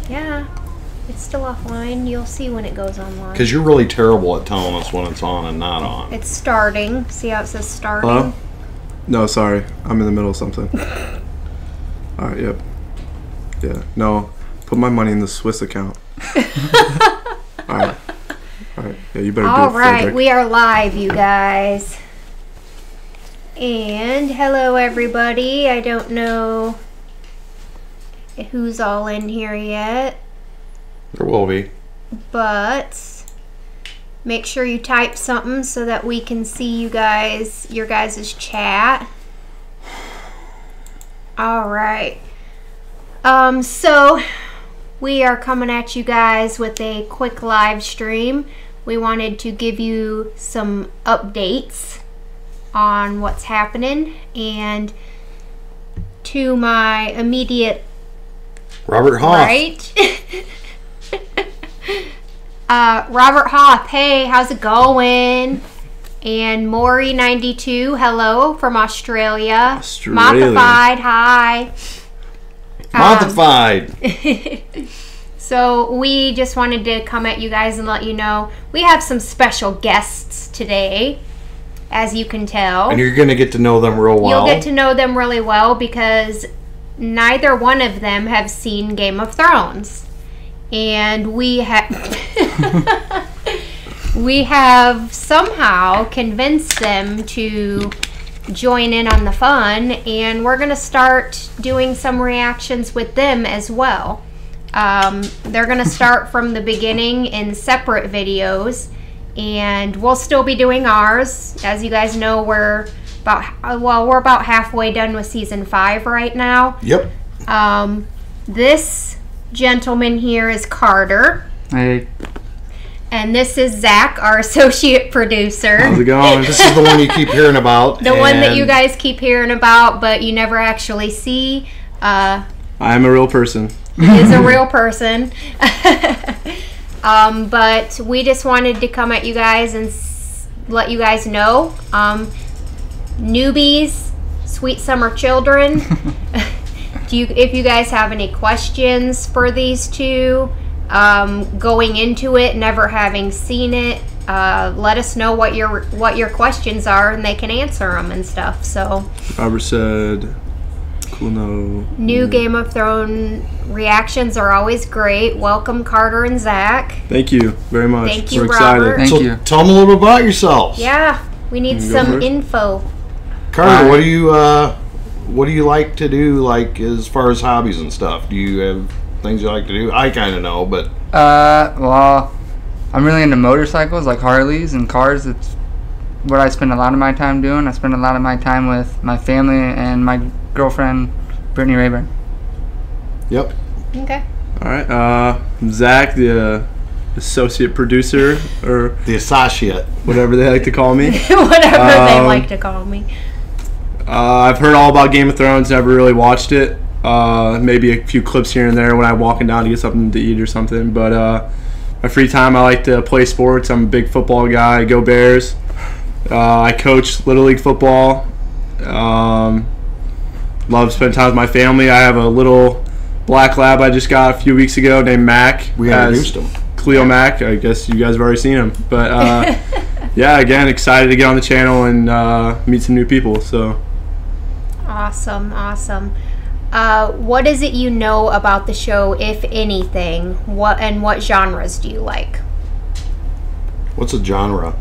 Yeah. It's still offline. You'll see when it goes online. Because you're really terrible at telling us when it's on and not on. It's starting. See how it says starting? Hello? No, sorry. I'm in the middle of something. Alright, yep. Yeah. No. Put my money in the Swiss account. Alright. Alright. Yeah, you better do it, Alright, Frederick. we are live, you guys. And hello, everybody. I don't know who's all in here yet. There will be. But make sure you type something so that we can see you guys, your guys' chat. Alright. So we are coming at you guys with a quick live stream. We wanted to give you some updates on what's happening, and to my immediate Robert Hoff. right. Robert Hoff, hey, how's it going? And Maury92, hello from Australia. Mothified, hi. Mothified. So we just wanted to come at you guys and let you know we have some special guests today, as you can tell. And you're going to get to know them real well. You'll get to know them really well because neither one of them have seen Game of Thrones. And we have somehow convinced them to join in on the fun, and we're going to start doing some reactions with them as well. They're going to start from the beginning in separate videos, and we'll still be doing ours. As you guys know, we're about halfway done with season 5 right now. Yep. This gentleman here is Carter. Hey. And this is Zach, our associate producer. How's it going? This is the one you keep hearing about. The one that you guys keep hearing about, but you never actually see. I am a real person. He is a real person. But we just wanted to come at you guys and let you guys know. Newbies, sweet summer children. If you guys have any questions for these two, going into it, never having seen it, let us know what your questions are, and they can answer them and stuff. So Robert said, cool, no. New Game of Thrones reactions are always great. Welcome, Carter and Zach. Thank you very much. Thank you, We're excited. Robert. Thank you. Tell them a little bit about yourselves. Yeah, we need some info. Carter, what do you like to do, like, as far as hobbies and stuff? Do you have things you like to do? I kind of know, but... Well, I'm really into motorcycles, like Harleys and cars. It's what I spend a lot of my time doing. I spend a lot of my time with my family and my girlfriend, Brittany Rayburn. Yep. Okay. All right. Zach, the associate producer, or The associate. whatever they like to call me. Whatever they like to call me. I've heard all about Game of Thrones, never really watched it. Maybe a few clips here and there when I'm walking down to get something to eat or something. But my free time, I like to play sports. I'm a big football guy. Go Bears. I coach Little League football. Love spending time with my family. I have a little black lab I just got a few weeks ago named Mac. We introduced him. Cleo Mac. I guess you guys have already seen him. But yeah, again, excited to get on the channel and meet some new people. So. Awesome. What is it you know about the show, if anything? What genres do you like? What's a genre?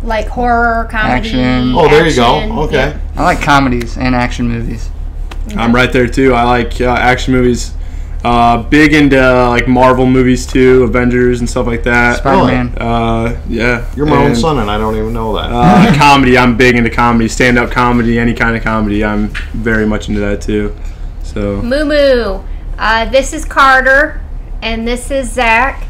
Like horror, comedy, Action. Oh, there you action? go. Okay. Yeah. I like comedies and action movies. I'm right there too. I like action movies. Big into like Marvel movies too, Avengers and stuff like that. Spider-Man. Yeah. You're my own And, son, and I don't even know that. Comedy. I'm big into comedy. Stand-up comedy, any kind of comedy. I'm very much into that too. So. Moo Moo. This is Carter, and this is Zach.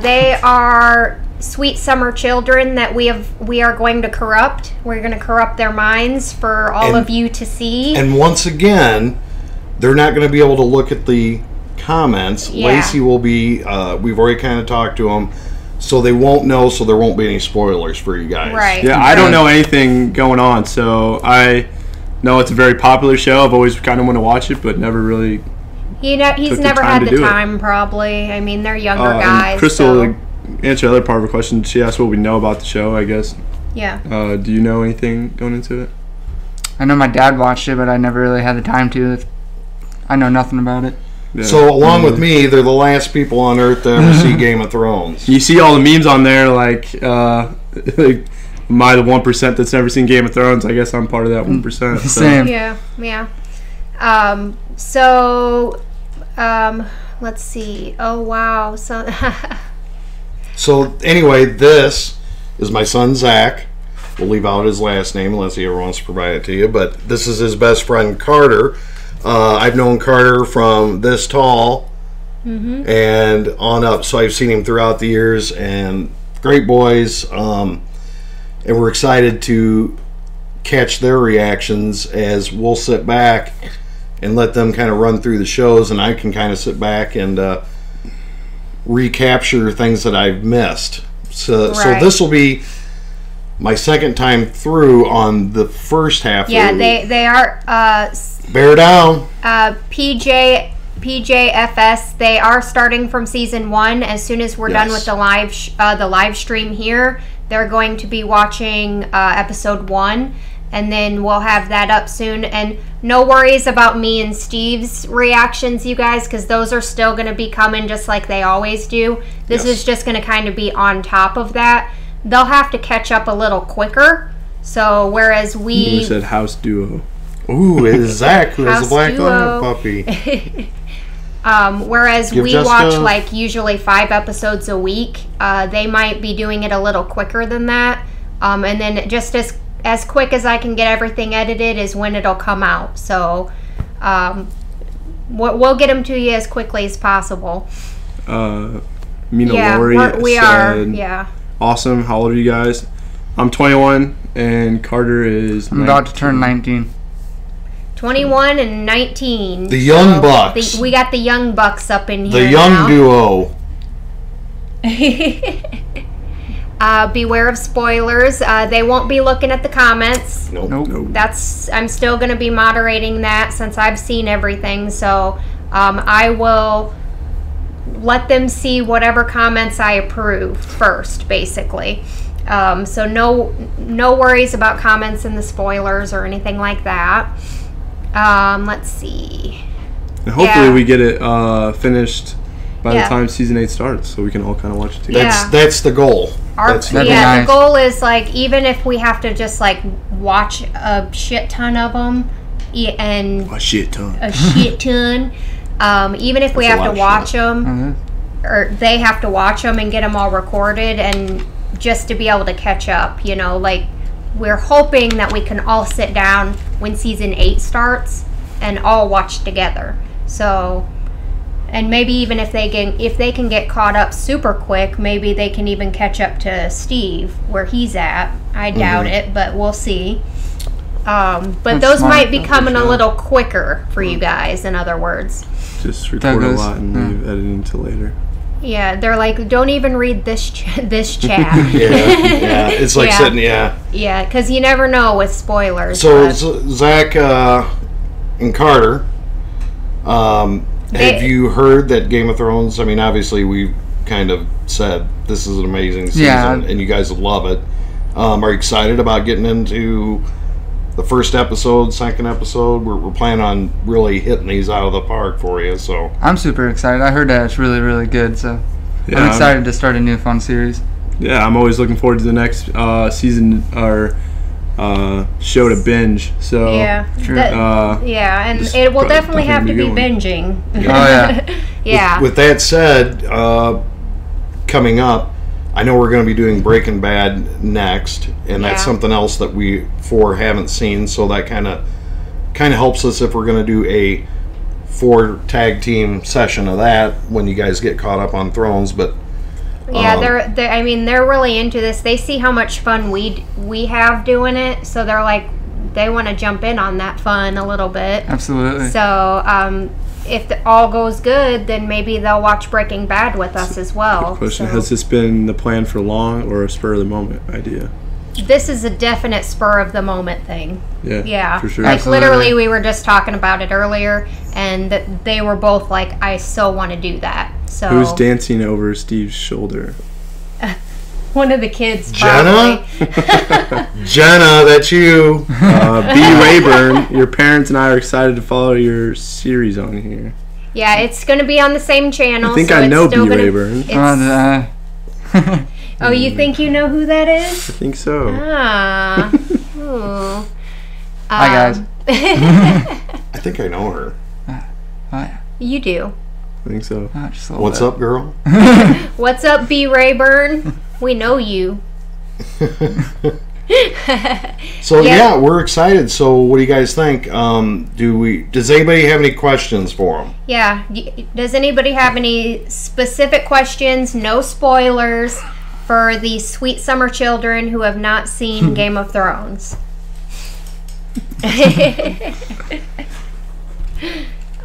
They are sweet summer children that we are going to corrupt. We're going to corrupt their minds for all of you to see. And once again, they're not going to be able to look at the comments. Yeah. Lacey will be, we've already kind of talked to them, so they won't know, so there won't be any spoilers for you guys. Right. Yeah, I don't know anything going on, so I know it's a very popular show. I've always kind of want to watch it, but never really He's took the never time had to the do it. time, probably. I mean, they're younger And guys. Crystal, so, like, answer the other part of her question. She asked what we know about the show, I guess. yeah. Do you know anything going into it? I know my dad watched it, but I never really had the time to. I know nothing about it. Yeah. So along with me, they're the last people on Earth to ever see Game of Thrones. You see all the memes on there, like, like my the 1% that's never seen Game of Thrones. I guess I'm part of that 1%. So. Same. Yeah. Let's see. Oh, wow. So anyway, this is my son Zach. We'll leave out his last name unless he ever wants to provide it to you. But this is his best friend Carter. I've known Carter from this tall and on up, so I've seen him throughout the years. And great boys, and we're excited to catch their reactions as we'll sit back and let them kind of run through the shows, and I can kind of sit back and recapture things that I've missed. So this will be my second time through on the first half. Yeah, they are bear down. PJFS. They are starting from season 1. As soon as we're done with the live stream here, they're going to be watching episode 1, and then we'll have that up soon. And no worries about me and Steve's reactions, you guys, because those are still going to be coming just like they always do. This is just going to kind of be on top of that. They'll have to catch up a little quicker. So whereas You said house duo. Ooh, it is Zach who has House a black duo. lab puppy. Whereas Give we Jessica- watch like usually 5 episodes a week, they might be doing it a little quicker than that. And then just as quick as I can get everything edited is when it'll come out. So we'll get them to you as quickly as possible. Mina Lori we said, are. Yeah. Awesome. How old are you guys? I'm 21, and Carter is I'm about to turn 19. 21 and 19. The young bucks. We got the young bucks up in here. The young now. duo. Beware of spoilers. They won't be looking at the comments. Nope. I'm still going to be moderating that since I've seen everything. So I will let them see whatever comments I approve first, basically. So no worries about comments in the spoilers or anything like that. Let's see. And hopefully we get it finished by the Yeah. time season 8 starts, so we can all kind of watch it together. That's the goal. That'd be The nice. goal is like even if we have to just like watch a shit ton of them and A shit ton. even if we That's a have lot to of watch shit. them or they have to watch them and get them all recorded and just to be able to catch up, like we're hoping that we can all sit down when season 8 starts and all watch together. So, and maybe even if they can get caught up super quick, maybe they can even catch up to Steve where he's at. I doubt it, but we'll see. But That's those smart. might be coming a little quicker for you guys, in other words. Just record a goes. lot and leave editing till later. Yeah, they're like, don't even read this chat. Yeah. It's like sitting. Yeah. Yeah, because you never know with spoilers. So but- Zach and Carter, have you heard that Game of Thrones? I mean, obviously we kind of said this is an amazing season, Yeah. and you guys love it. Are you excited about getting into the first episode, second episode? We're planning on really hitting these out of the park for you. So I'm super excited. I heard that it's really, really good, so Yeah, I'm excited to start a new fun series. Yeah, I'm always looking forward to the next season or show to binge. So yeah, True. yeah, and Just it will probably definitely have to be definitely binging. Oh, yeah. Yeah. With that said, coming up, I know we're going to be doing Breaking Bad next, and that's Yeah. something else that we haven't seen. So that kind of helps us if we're going to do a 4 tag team session of that when you guys get caught up on Thrones. But Yeah, they're really into this. They see how much fun we have doing it, so they're like, they want to jump in on that fun a little bit. Absolutely. So, if all goes good, then maybe they'll watch Breaking Bad with us as well. question, So- has this been the plan for long or a spur of the moment idea? this is a definite spur of the moment thing. Yeah, for sure. Like Absolutely. literally, we were just talking about it earlier, and they were both like, "I so want to do that." So Who's dancing over Steve's shoulder? one of the kids, Jenna? probably. Jenna, that's you. B. Rayburn, your parents and I are excited to follow your series on here. Yeah, it's going to be on the same channel. I think so I it's know B. still gonna- Rayburn. it's- Oh, you think you know who that is? I think so. Ah. Ooh. Hi, guys. I think I know her. Hi. You do. I think so. Just a little What's bit. up, girl? What's up, B. Rayburn? We know you. So Yeah. yeah, we're excited. So what do you guys think? Does anybody have any questions for them? Yeah. Does anybody have any specific questions? No spoilers for the sweet summer children who have not seen Game of Thrones.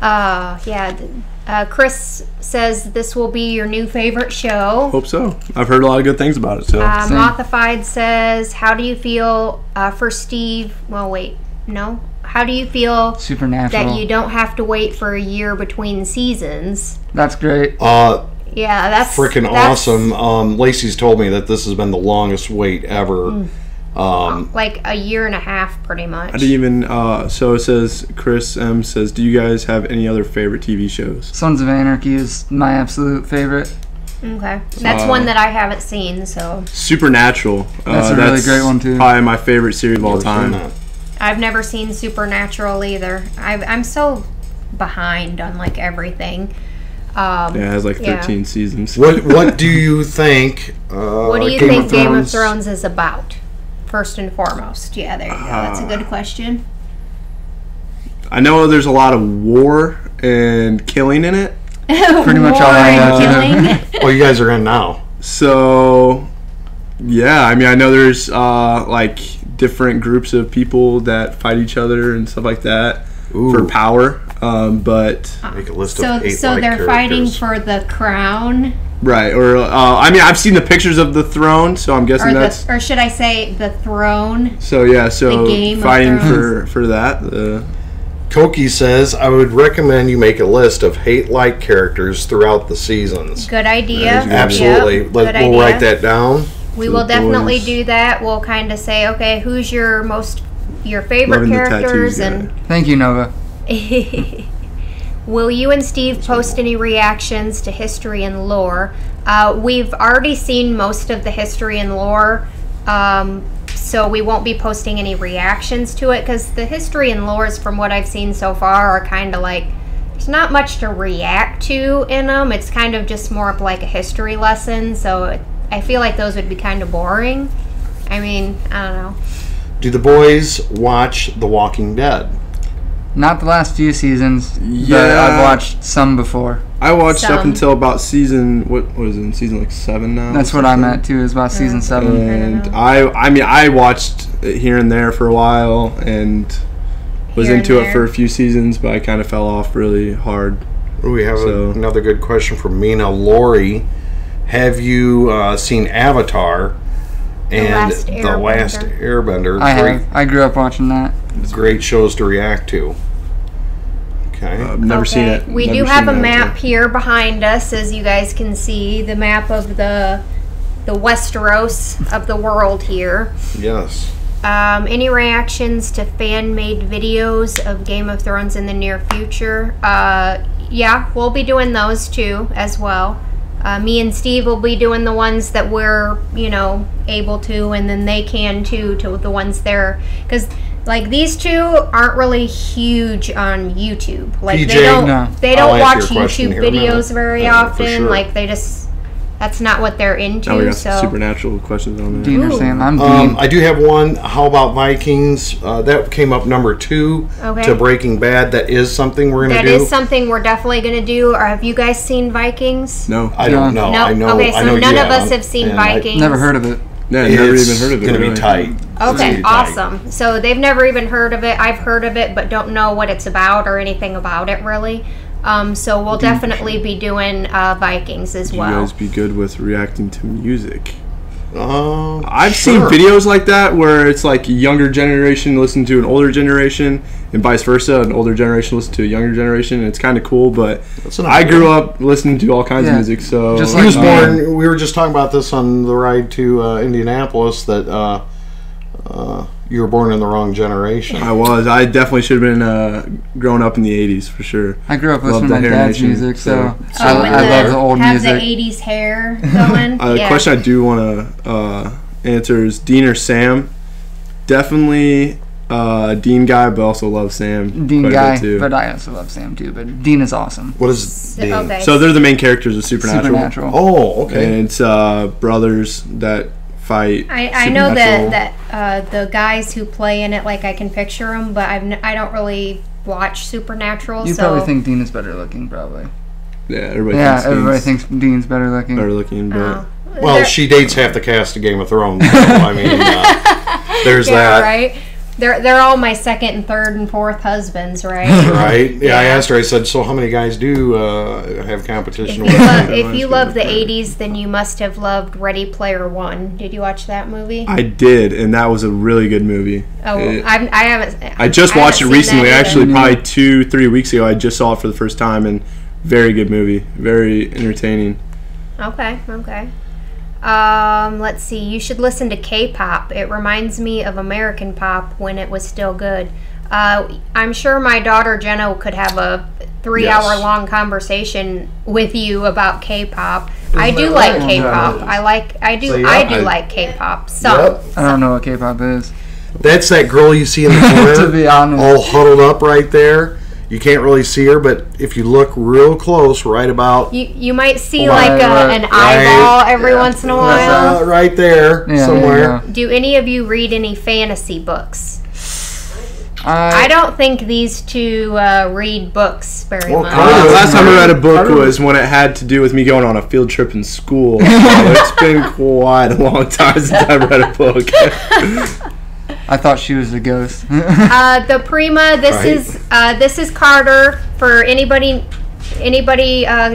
Yeah. Chris says this will be your new favorite show. Hope so. I've heard a lot of good things about it. So Same. Mothified says, how do you feel for Steve? Well, wait, no. How do you feel Supernatural. that you don't have to wait for a year between seasons? That's great. Yeah, that's Freaking awesome. Lacey's told me that this has been the longest wait ever. Like a year and a half, pretty much. I didn't even. So it says Chris M says, do you guys have any other favorite TV shows? Sons of Anarchy is my absolute favorite. Okay, that's one that I haven't seen, so Supernatural. That's a really great one, too. Probably my favorite series of all Never seen time. that. I've never seen Supernatural either. I'm so behind on like everything. Yeah, it has like Yeah. 13 seasons. What do you think? What do you think Game of Thrones is about? First and foremost. Yeah, there you go. That's a good question. I know there's a lot of war and killing in it. Pretty much War all I and know. killing. Oh, you guys are in now. So, yeah, I mean, I know there's like different groups of people that fight each other and stuff like that for power. But Make a list So, of 8 so white they're fighting characters. for the crown, right, or I mean, I've seen the pictures of the throne, so I'm guessing that's. or should I say the throne? So yeah, so The Game of fighting Thrones. for that. Koki says, I would recommend you make a list of hate-like characters throughout the seasons. Good idea. That is good. Absolutely. Yep, good We'll write idea. that down. We For will the definitely boys. do that. We'll kind of say, okay, who's your favorite Loving the characters, tattoos and Thank you, Nova. will you and Steve post any reactions to history and lore? We've already seen most of the history and lore, so we won't be posting any reactions to it because the history and lores, from what I've seen so far, are kind of like there's not much to react to in them. It's kind of just more of like a history lesson, so I feel like those would be kind of boring. I mean, I don't know. Do the boys watch The Walking Dead? Not the last few seasons, but Yeah. I've watched some before. I watched up Some. until about season what was it? Season like 7 now. That's what I'm at too. Is about season 7. And know. I mean, I watched it here and there for a while and was Here and into it there. for a few seasons, but I kind of fell off really hard. We have So- another good question from Mina Lori. Have you seen Avatar and Last The Airbender. Last Airbender? I have. I grew up watching that. Great shows to react to. Okay. I've never seen Okay. it. We Never do seen have a that, map so. here behind us, as you guys can see, the map of the Westeros of the world here. Yes. Any reactions to fan-made videos of Game of Thrones in the near future? Yeah, we'll be doing those too as well. Me and Steve will be doing the ones that we're, able to, and then they can too, to the ones they're, because like these two aren't really huge on YouTube. Like PJ, they don't No. they I'll don't answer watch your question YouTube here in a minute. videos very For often. sure. Like they just that's not what they're into. Now we got so supernatural questions on there. Dean or Ooh. Sam? I'm Dean. I do have one. How about Vikings? That came up number 2 Okay. to Breaking Bad. That is something we're going that to do. is something we're definitely going to do. Or have you guys seen Vikings? No. I don't know. No. I know. Okay, so I know none you of us haven't, have seen and I- Vikings. Never heard of it. Yeah, never It's even heard of it. gonna really. be tight. It's gonna Okay, be tight. awesome. So they've never even heard of it. I've heard of it, but don't know what it's about or anything about it really. So we'll definitely be doing Vikings as You well. guys be good with reacting to music? I've seen videos like that where it's like a younger generation listen to an older generation and vice versa, an older generation listen to a younger generation, and it's kind of cool, but I grew up listening to all kinds of music, so... Just like he was born, we were just talking about this on the ride to Indianapolis, that you were born in the wrong generation. I was. I definitely should have been grown up in the 80s, for sure. I grew up listening to my dad's music, so I love the old music. Have the 80s hair going. The question I do want to answer is Dean or Sam. Definitely Dean guy, but also love Sam. Dean guy, but I also love Sam too. But Dean is awesome. What is Dean? Okay. So they're the main characters of Supernatural. Oh, okay. And it's brothers that fight. I know that the guys who play in it, like I can picture them, but I don't really watch Supernatural. You probably think Dean is better looking, probably. Yeah, everybody thinks Dean's better looking. But well, she dates half the cast of Game of Thrones. So, I mean, there's that. Right. They're all my second and third and fourth husbands, right? Right. Yeah, I asked her. I said, "So how many guys do have competition with?" If you love the '80s, then you must have loved Ready Player One. Did you watch that movie? I did, and that was a really good movie. Oh, I haven't. I just watched it recently. Actually, probably 2-3 weeks ago. I just saw it for the first time, and very good movie. Very entertaining. Okay. Let's see. You should listen to K-pop. It reminds me of American pop when it was still good. I'm sure my daughter Jenna could have a 3-hour-long conversation with you about K-pop. I do like K-pop. I do like K-pop. So I don't know what K-pop is. That's that girl you see in the corner, to be honest, all huddled up right there. You can't really see her, but if you look real close, right about... You might see an eyeball every once in a while. Right there, somewhere. Do any of you read any fantasy books? I don't think these two read books very much. Last time I read a book was when it had to do with me going on a field trip in school. So it's been quite a long time since I read a book. I thought she was a ghost. The Prima. This is Carter. For anybody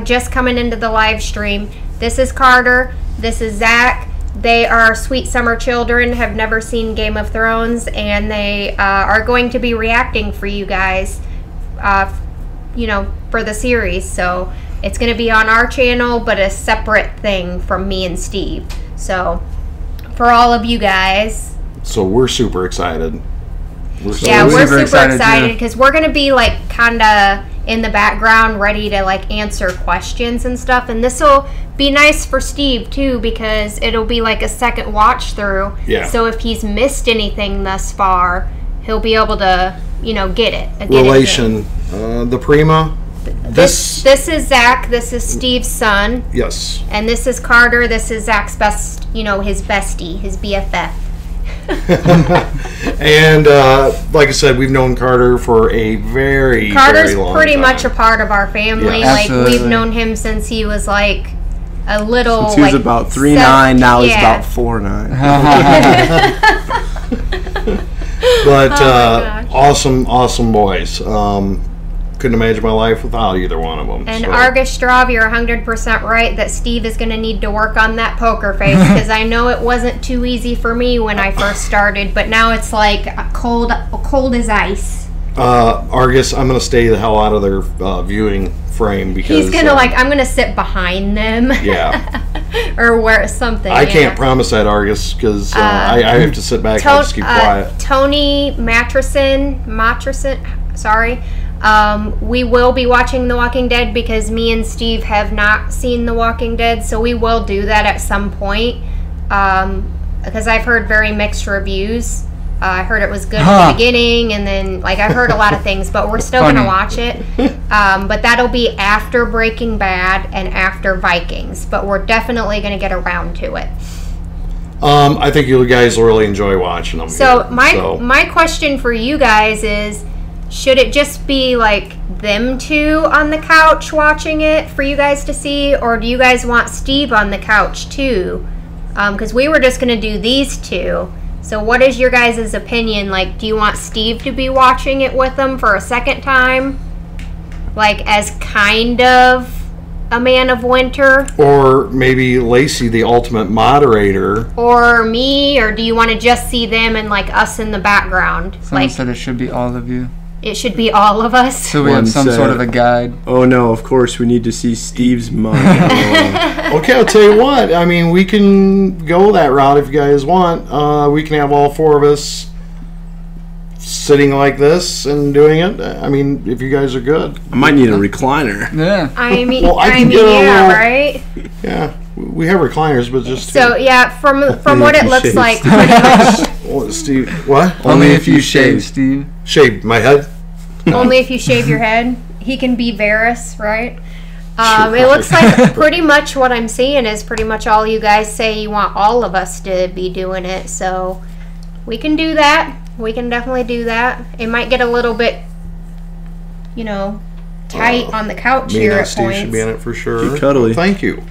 just coming into the live stream, this is Carter. This is Zach. They are sweet summer children. Have never seen Game of Thrones, and they are going to be reacting for you guys. For the series. So it's going to be on our channel, but a separate thing from me and Steve. So for all of you guys. So we're super excited. We're super excited because we're going to be like kind of in the background ready to like answer questions and stuff. And this will be nice for Steve too because it'll be like a second watch through. Yeah. So if he's missed anything thus far, he'll be able to, get it. Relation. The Prima. This is Zach. This is Steve's son. Yes. And this is Carter. This is Zach's best, his bestie, his BFF. And like I said, we've known Carter for a very long time. Carter's pretty much a part of our family. Yes. Like we've known him since he was like a little. Since he was about 3'9", now he's about 4'9". But awesome boys. Couldn't imagine my life without either one of them. And Argus Strav, you're 100% right that Steve is going to need to work on that poker face because I know it wasn't too easy for me when I first started, but now it's like cold as ice. Argus, I'm going to stay the hell out of their viewing frame because he's going to I'm going to sit behind them. Yeah. Or wear something. I can't promise that, Argus, because I have to sit back and just keep quiet. Tony Mattrison, sorry. We will be watching The Walking Dead because me and Steve have not seen The Walking Dead, so we will do that at some point. Because I've heard very mixed reviews. I heard it was good at the beginning, and then I've heard a lot of things, but we're still gonna watch it. But that'll be after Breaking Bad and after Vikings. But we're definitely gonna get around to it. I think you guys will really enjoy watching them. So my question for you guys is, should it just be them two on the couch watching it for you guys to see, or do you guys want Steve on the couch too? Because we were just gonna do these two. So what is your guys' opinion? Do you want Steve to be watching it with them for a second time? As kind of a man of winter? Or maybe Lacey, the ultimate moderator. Or me? Or do you want to just see them and like us in the background? Someone Like said it should be all of you. it should be all of us. So we have some sort of a guide. Oh no, of course we need to see Steve's mug. Okay, I'll tell you what. I mean, we can go that route if you guys want. We can have all four of us sitting like this and doing it. I mean, if you guys are good. I might need a recliner. Yeah. I mean, Well, I I can mean, get a yeah, little- right? Yeah, we have recliners, but just So yeah, from what it looks Shades. like, pretty much Well, Steve, what? Only if you shave, Steve. Shave my head. only if you shave your head. He can be Varys, right? It looks like pretty much what I'm seeing is pretty much all you guys say you want all of us to be doing it. So we can do that. We can definitely do that. It might get a little bit, tight on the couch Me here and at Steve points. should be in it for sure. Be cuddly. Thank you.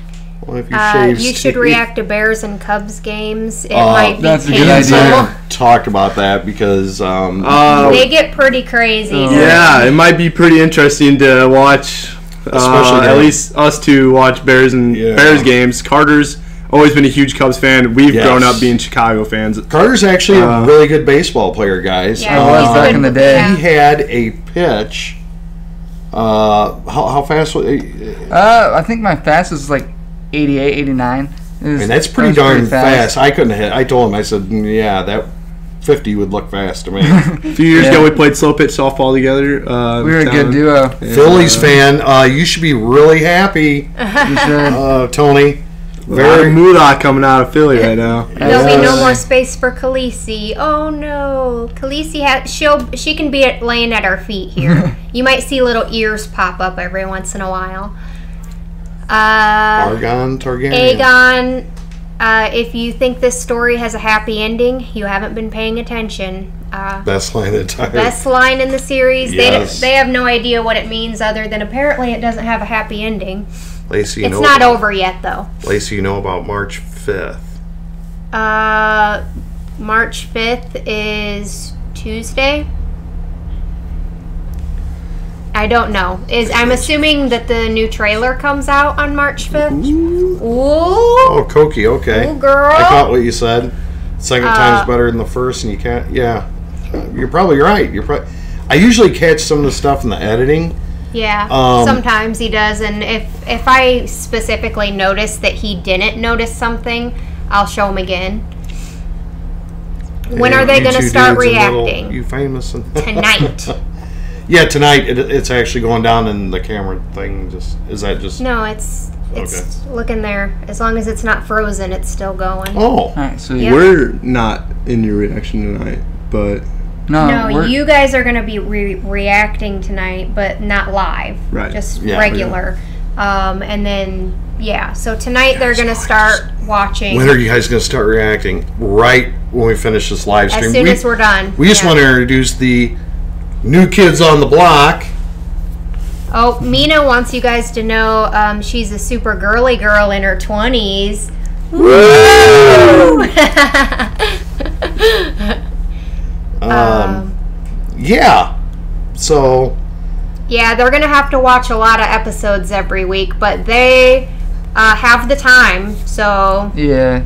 Well, if you shave You should Steve- react to Bears and Cubs games. It might be that's a good painful. idea. Talked about that because They get pretty crazy. Yeah, it might be pretty interesting to watch. Especially At now. least us two watch Bears and Yeah. Bears games. Carter's always been a huge Cubs fan. We've Yes. grown up being Chicago fans. Carter's actually a really good baseball player, guys. Yeah, I was he's back good. in the day. Yeah. He had a pitch. How fast was it? I think my fastest was like 88, 89. I mean, that's pretty darn fast. I couldn't hit. I told him, I said, yeah, that 50 would look fast to me. A few years Yeah. ago, we played slow pitch softball together. We were a good duo. Phillies fan, you should be really happy, You should. Tony. Very moolah coming out of Philly right now. There'll be no Yes. more space for Khaleesi. Oh no, Khaleesi she can be laying at our feet here. You might see little ears pop up every once in a while. Argon Targaryen. Aegon, if you think this story has a happy ending, you haven't been paying attention. Best line of the entire. Best line in the series. Yes. They have no idea what it means other than apparently it doesn't have a happy ending. Lacey, you It's know not about, over yet though. Lacey, you know about March 5th. March 5th is Tuesday. I don't know. I'm assuming that the new trailer comes out on March 5th. Ooh. Oh, Koki, okay. Ooh, girl. I caught what you said. Second time's better than the first, and you can't. Yeah, you're probably right. I usually catch some of the stuff in the editing. Yeah, sometimes he does, and if I specifically notice that he didn't notice something, I'll show him again. When are they You going to two start dudes and little- reacting? You famous Tonight. Yeah, tonight it's actually going down in the camera thing. Is that just? No, it's looking there. As long as it's not frozen, it's still going. Oh, All right, so Yeah. We're not in your reaction tonight, but No, we're- you guys are going to be reacting tonight, but not live. Right. Just Yeah. regular. And then, so tonight they're going to start watching. when are you guys going to start reacting? Right when we finish this live stream. As soon as we're done. We just Yeah. want to introduce the new kids on the block. Oh, Mina wants you guys to know she's a super girly girl in her 20s. Woo! Yeah. So Yeah, they're going to have to watch a lot of episodes every week, but they have the time, so Yeah.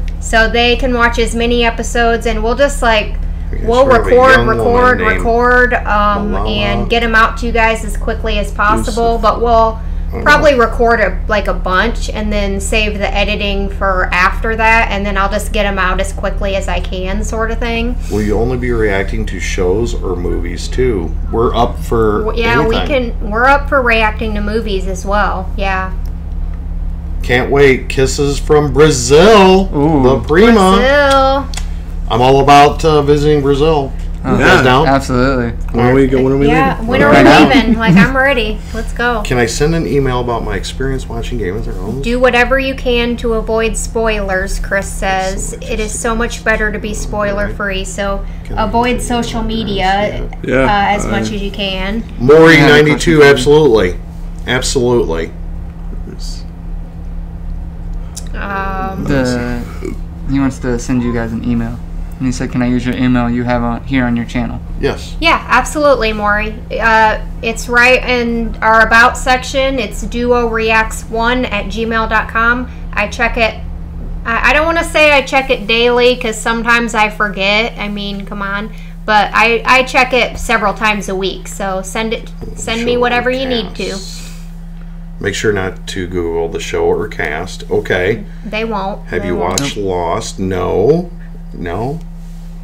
they can watch as many episodes, and we'll just we'll sort of a young woman named record, Malala. and get them out to you guys as quickly as possible. But we'll probably record a bunch and then save the editing for after that, and then I'll just get them out as quickly as I can, sort of thing. will you only be reacting to shows or movies too? We're up for Yeah, anything. we're up for reacting to movies as well. Yeah. Can't wait. Kisses from Brazil. Ooh. The Prima. Brazil. I'm all about visiting Brazil. You guys down? Absolutely. when are we leaving? Yeah, when are we Right now. leaving? I'm ready. Let's go. Can I send an email about my experience watching Game of Thrones? Do whatever you can to avoid spoilers, Chris says. It is so much better to be spoiler free, so avoid social media as much as you can. Maury92, absolutely. Absolutely. He wants to send you guys an email. And he said, can I use your email you have here on your channel? Yes. Yeah, absolutely, Maury. It's right in our About section. It's duoreacts1@gmail.com. I check it. I don't want to say I check it daily because sometimes I forget. I mean, come on. But I check it several times a week. So send me whatever you need to. Make sure not to Google the show or cast. Okay. They won't. Have They you won't. watched Lost? No. No.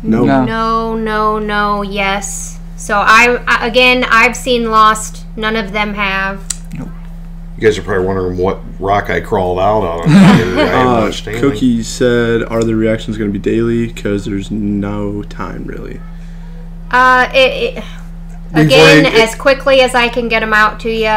No. No, yes. So I've seen Lost. None of them have. You guys are probably wondering what rock I crawled out on. I haven't watched anything. Cookie said, "Are the reactions going to be daily? Because there's no time really." Again, as quickly as I can get them out to you.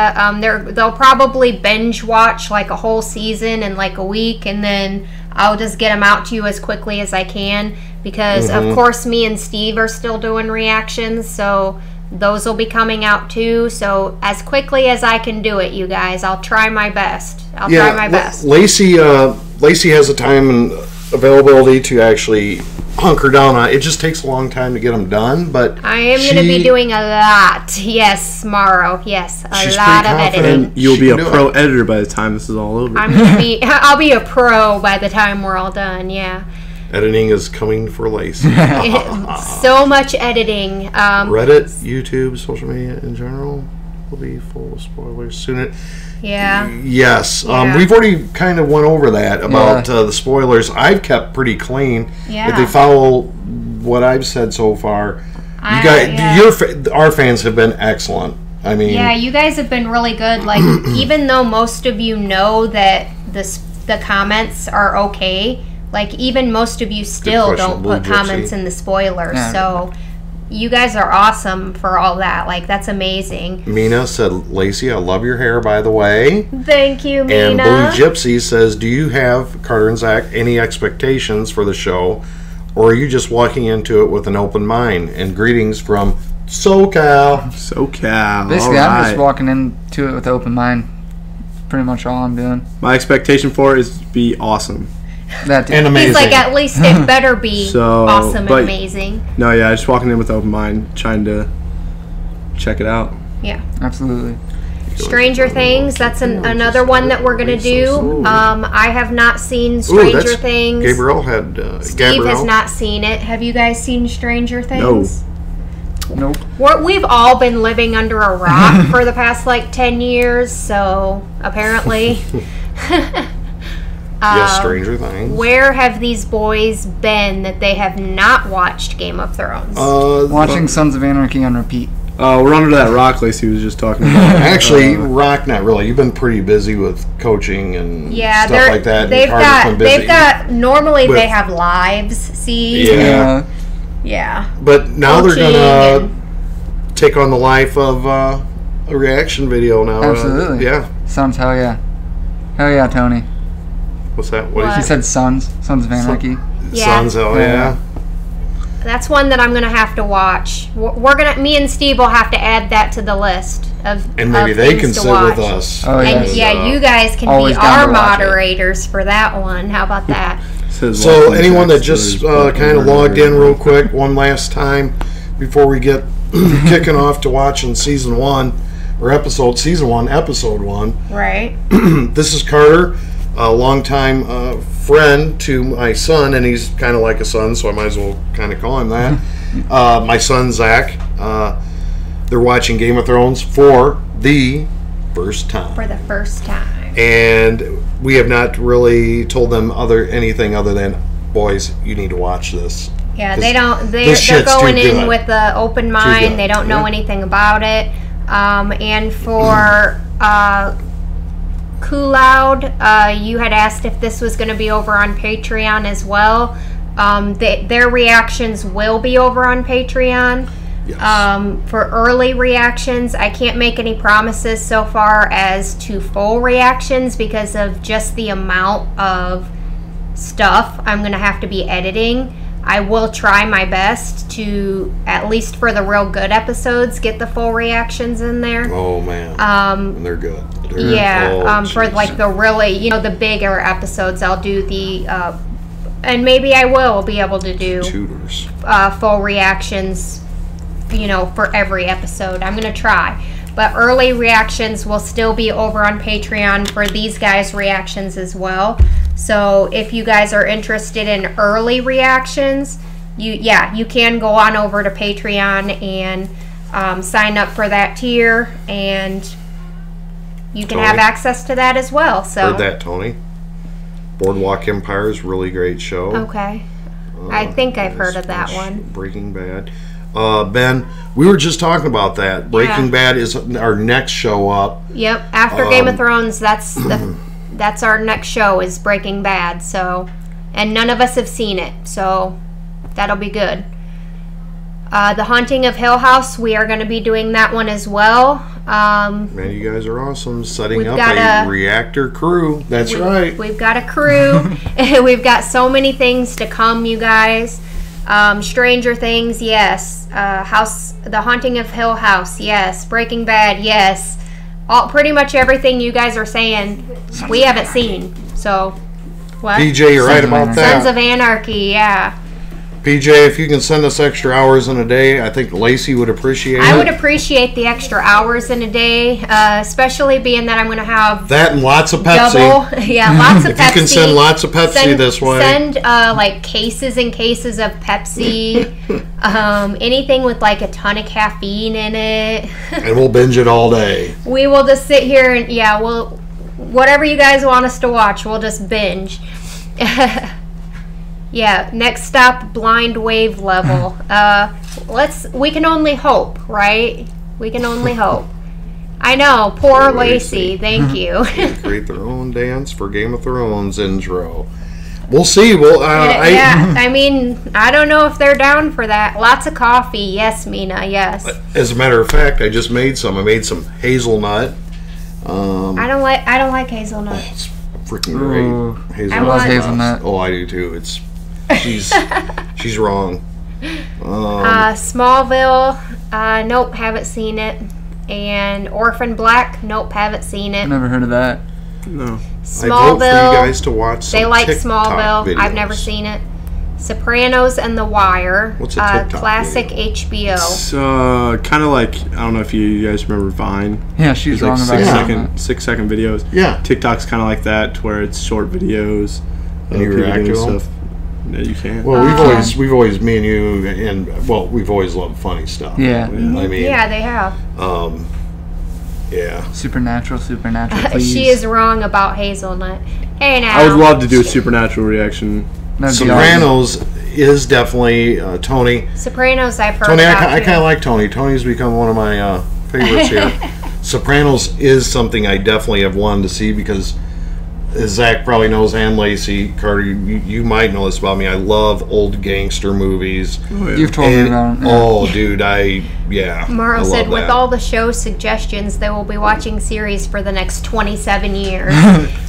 They'll probably binge watch like a whole season in like a week, and then I'll just get them out to you as quickly as I can because, of course, me and Steve are still doing reactions, so those will be coming out too. So as quickly as I can do it, you guys, I'll try my best. I'll try my best. Lacey has the time and availability to actually hunker down on it. It just takes a long time to get them done, but I am going to be doing a lot. Yes, tomorrow. Yes, She's lot of pretty confident. editing. And you'll be a can do pro editor by the time this is all over. I'll be a pro by the time we're all done. Yeah. editing is coming for Lacey. So much editing. Reddit, YouTube, social media in general will be full of spoilers soon. Yeah. Yes. Yeah. We've already kind of went over that about the spoilers. I've kept pretty clean. Yeah. If they follow what I've said so far, our fans have been excellent. I mean, yeah, you guys have been really good. Like, even though most of you know that the comments are okay, like, even most of you still don't put comments in the spoilers. Yeah. So, you guys are awesome for all that. Like, that's amazing. Mina said, Lacey, I love your hair, by the way. Thank you, Mina. And Blue Gypsy says, do you have, Carter and Zach, any expectations for the show, or are you just walking into it with an open mind? And greetings from SoCal. Basically, all I'm right. just walking into it with an open mind. Pretty much all I'm doing. My expectation for it is to be awesome. That And amazing. He's like, at least it better be So, awesome and but- amazing. No, yeah, just walking in with an open mind, trying to check it out. Yeah. Absolutely. Stranger Things, that's another one that we're going to do. I have not seen Stranger Things. Gabriel had. Steve has not seen it. Have you guys seen Stranger Things? Nope. We've all been living under a rock for the past like 10 years, so apparently. Yes, Stranger Things. Where have these boys been that they have not watched Game of Thrones? Watching Sons of Anarchy on repeat. We're under that rock Lacey was just talking about. Actually, Rock, not really. You've been pretty busy with coaching and Yeah, stuff like that. They've got. Normally, they have lives. See. Yeah. Yeah. But now they're Coaching gonna take on the life of a reaction video now. Absolutely. Yeah. Sons, hell yeah. Hell yeah, Tony. What's that? What? He said Sons. Sons of Anarchy. Yeah. Sons, hell yeah. That's one that I'm gonna have to watch. Me and Steve will have to add that to the list of. And maybe of they things can to sit watch. with us. Oh, And yes. you guys can Always be down our to watch it. moderators for that one. How about that? So anyone that just kind of logged in real quick one last time before we get kicking off to watching season 1 or season 1, episode 1. Right. This is Carter, a longtime friend to my son, and he's kind of like a son, so I might as well kind of call him that. My son Zach. They're watching Game of Thrones for the first time. For the first time. And we have not really told them anything other than, boys, you need to watch this. Yeah, they don't. They're shit's going too in good. with an open good. mind. They don't know Yeah. anything about it. And for Cooloud, you had asked if this was going to be over on Patreon as well. Their reactions will be over on Patreon. Yes. For early reactions, I can't make any promises so far as to full reactions because of just the amount of stuff I'm going to have to be editing. I will try my best to, at least for the real good episodes, get the full reactions in there. Oh, man. And they're good. For like the really, the bigger episodes, I'll do the and maybe I will be able to do Tutors. full reactions, for every episode. I'm going to try. But early reactions will still be over on Patreon for these guys' reactions as well. So if you guys are interested in early reactions, you can go on over to Patreon and sign up for that tier, and you can have access to that as well. So Heard that, Tony? Boardwalk Empire is a really great show. Okay. I think I've heard of that one. Breaking Bad. Ben, we were just talking about that. Breaking Bad is our next show up. Yep. After Game of Thrones, that's our next show is Breaking Bad. So, and none of us have seen it, so that'll be good. The Haunting of Hill House, we are going to be doing that one as well. Man, you guys are awesome. Setting up a reactor crew. That's right. We've got a crew. We've got so many things to come, you guys. Stranger Things, yes. The Haunting of Hill House, yes. Breaking Bad, yes. Pretty much everything you guys are saying, we haven't seen. So, what? PJ, you're right about that. Sons of Anarchy, yeah. PJ, if you can send us extra hours in a day, I think Lacey would appreciate it. I would appreciate the extra hours in a day, especially being that I'm going to have that and lots of Pepsi. Lots of Pepsi. If you can send lots of Pepsi this way. Send like cases and cases of Pepsi, anything with like a ton of caffeine in it. And we'll binge it all day. We will just sit here and whatever you guys want us to watch, we'll just binge. Yeah, next stop, blind wave level. We can only hope, right? We can only hope. I know, poor Lacey. Thank you. Create their own dance for Game of Thrones intro. We'll see. Well, I mean, I don't know if they're down for that. Lots of coffee, yes, Mina, yes. As a matter of fact, I just made some. I made some hazelnut. I don't like hazelnut. Oh, it's freaking great. Hazelnut. I love hazelnut. Oh, I do too. She's wrong. Smallville, nope, haven't seen it. And Orphan Black, nope, haven't seen it. Never heard of that. No. I'd vote for you guys to watch some they like TikTok Smallville. videos. I've never seen it. Sopranos and The Wire. What's a TikTok classic video? HBO. It's kind of like, I don't know if you guys remember Vine. Yeah, she's wrong about that. 6 second videos. Yeah. TikTok's kind of like that, where it's short videos. And you react to them? Yeah, you can. Well, we've always, me and you, we've always loved funny stuff. Yeah. I mean, Yeah, they have. Yeah. Supernatural, please. She is wrong about hazelnut. Hey now. I would love to do a Supernatural reaction. Sopranos is definitely Tony. Sopranos, I've heard Tony, about I kind of like Tony. Tony's become one of my favorites here. Sopranos is something I definitely have wanted to see because, as Zach probably knows, and Lacey, Carter, you might know this about me. I love old gangster movies. Oh, yeah. You've told me about them. Yeah. Oh, dude, Mara I said, love with that. all the show suggestions, they will be watching series for the next 27 years.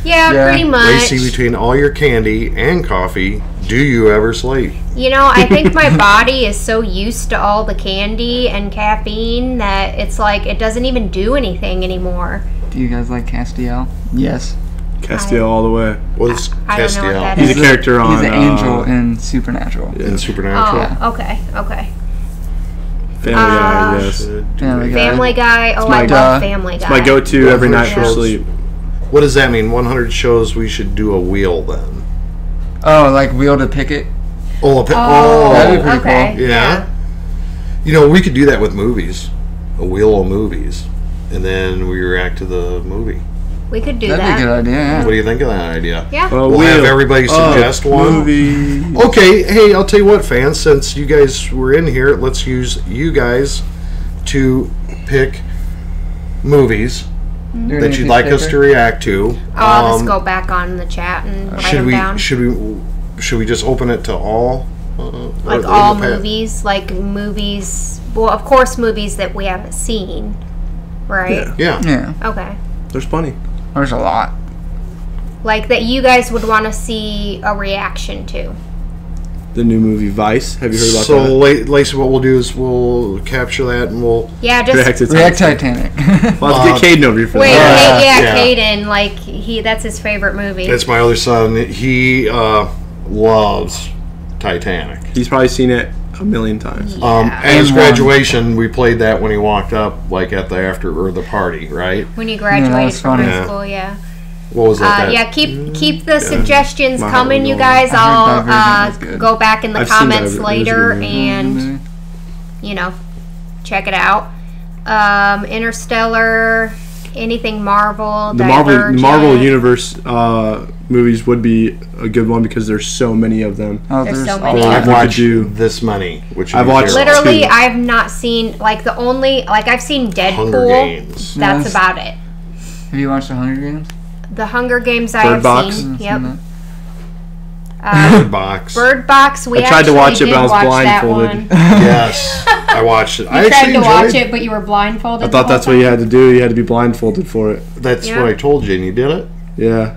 Yeah. Pretty much. Lacey, between all your candy and coffee, do you ever sleep? I think my body is so used to all the candy and caffeine that it's like it doesn't even do anything anymore. Do you guys like Castiel? Yes. Castiel all the way. What is I don't know what Castiel? that He's is. a character on... He's an angel in Supernatural. In Supernatural? Oh, okay. Family Guy, yes. Family Guy. Oh, I love Family Guy. My go-to every night for shows. sleep. What does that mean? 100 shows we should do a wheel then? Oh, like Wheel to Picket? That'd be pretty okay. cool. Yeah. We could do that with movies. A wheel of movies. And then we react to the movie. We could do That'd that. be a good idea, yeah. What do you think of that idea? Yeah. We'll have everybody suggest one. Movie. Okay, hey, I'll tell you what, fans, since you guys were in here, let's use you guys to pick movies that you'd like us to react to. I'll just go back on the chat and write them down. Should we just open it to all? Like all movies? Like movies... Well, of course, movies that we haven't seen. Right? Yeah. Okay. There's plenty. There's a lot. Like that you guys would want to see a reaction to. The new movie Vice. Have you heard about that? So, Lacey, what we'll do is we'll capture that and we'll... Yeah, just... React Titanic. Well, let's get Caden over here for Wait, that. Caden, like, that's his favorite movie. That's my other son. He loves Titanic. He's probably seen it a million times. Yeah. At his graduation, we played that when he walked up, like at the the party, right? When you graduated was from funny. high school, yeah. What was that? Yeah, keep the suggestions My coming, heart you will guys. I heard that I'll version was good. go back in the I've seen that comments version. later It was a good and, you know, check it out. Interstellar, anything Marvel, The Divergent. Marvel Universe movies would be a good one because there's so many of them. Oh, There's so a many. lot. I've we could watched do- this many, which I've is watched zero. Literally, Two. I've not seen, like, the only, like, I've seen Hunger Deadpool. Games. That's Yes. about it. Have you watched The Hunger Games? The Hunger Games I Bird have Box? seen. I've Yep. seen Bird Box. Bird Box, we I tried to actually watch it, did but I was watch that blindfolded. one. Yes, I watched it. I You tried actually to watch enjoyed it, but you were blindfolded. I thought that's what you had to do. You had to be blindfolded for it. That's Yeah. what I told you, and you did it. Yeah.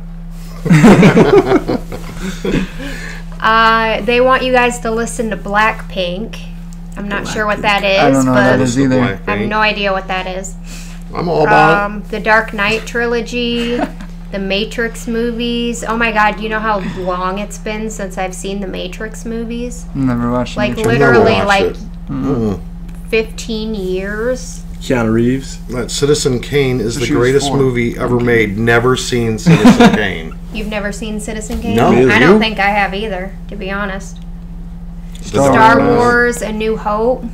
They want you guys to listen to Blackpink. I'm not sure what that is, I don't know what but that is either. I have no idea what that is. I'm all about it. The Dark Knight trilogy, the Matrix movies. Oh my God, do you know how long it's been since I've seen the Matrix movies? Never watched Like Matrix. I've never literally watched like it. Mm. 15 years. Keanu Reeves. That Citizen Kane is the She was greatest 4. movie ever made. Never seen Citizen Kane. You've never seen Citizen Kane? No. I You? don't think I have either, to be honest. Star Star Wars. Wars, A New Hope.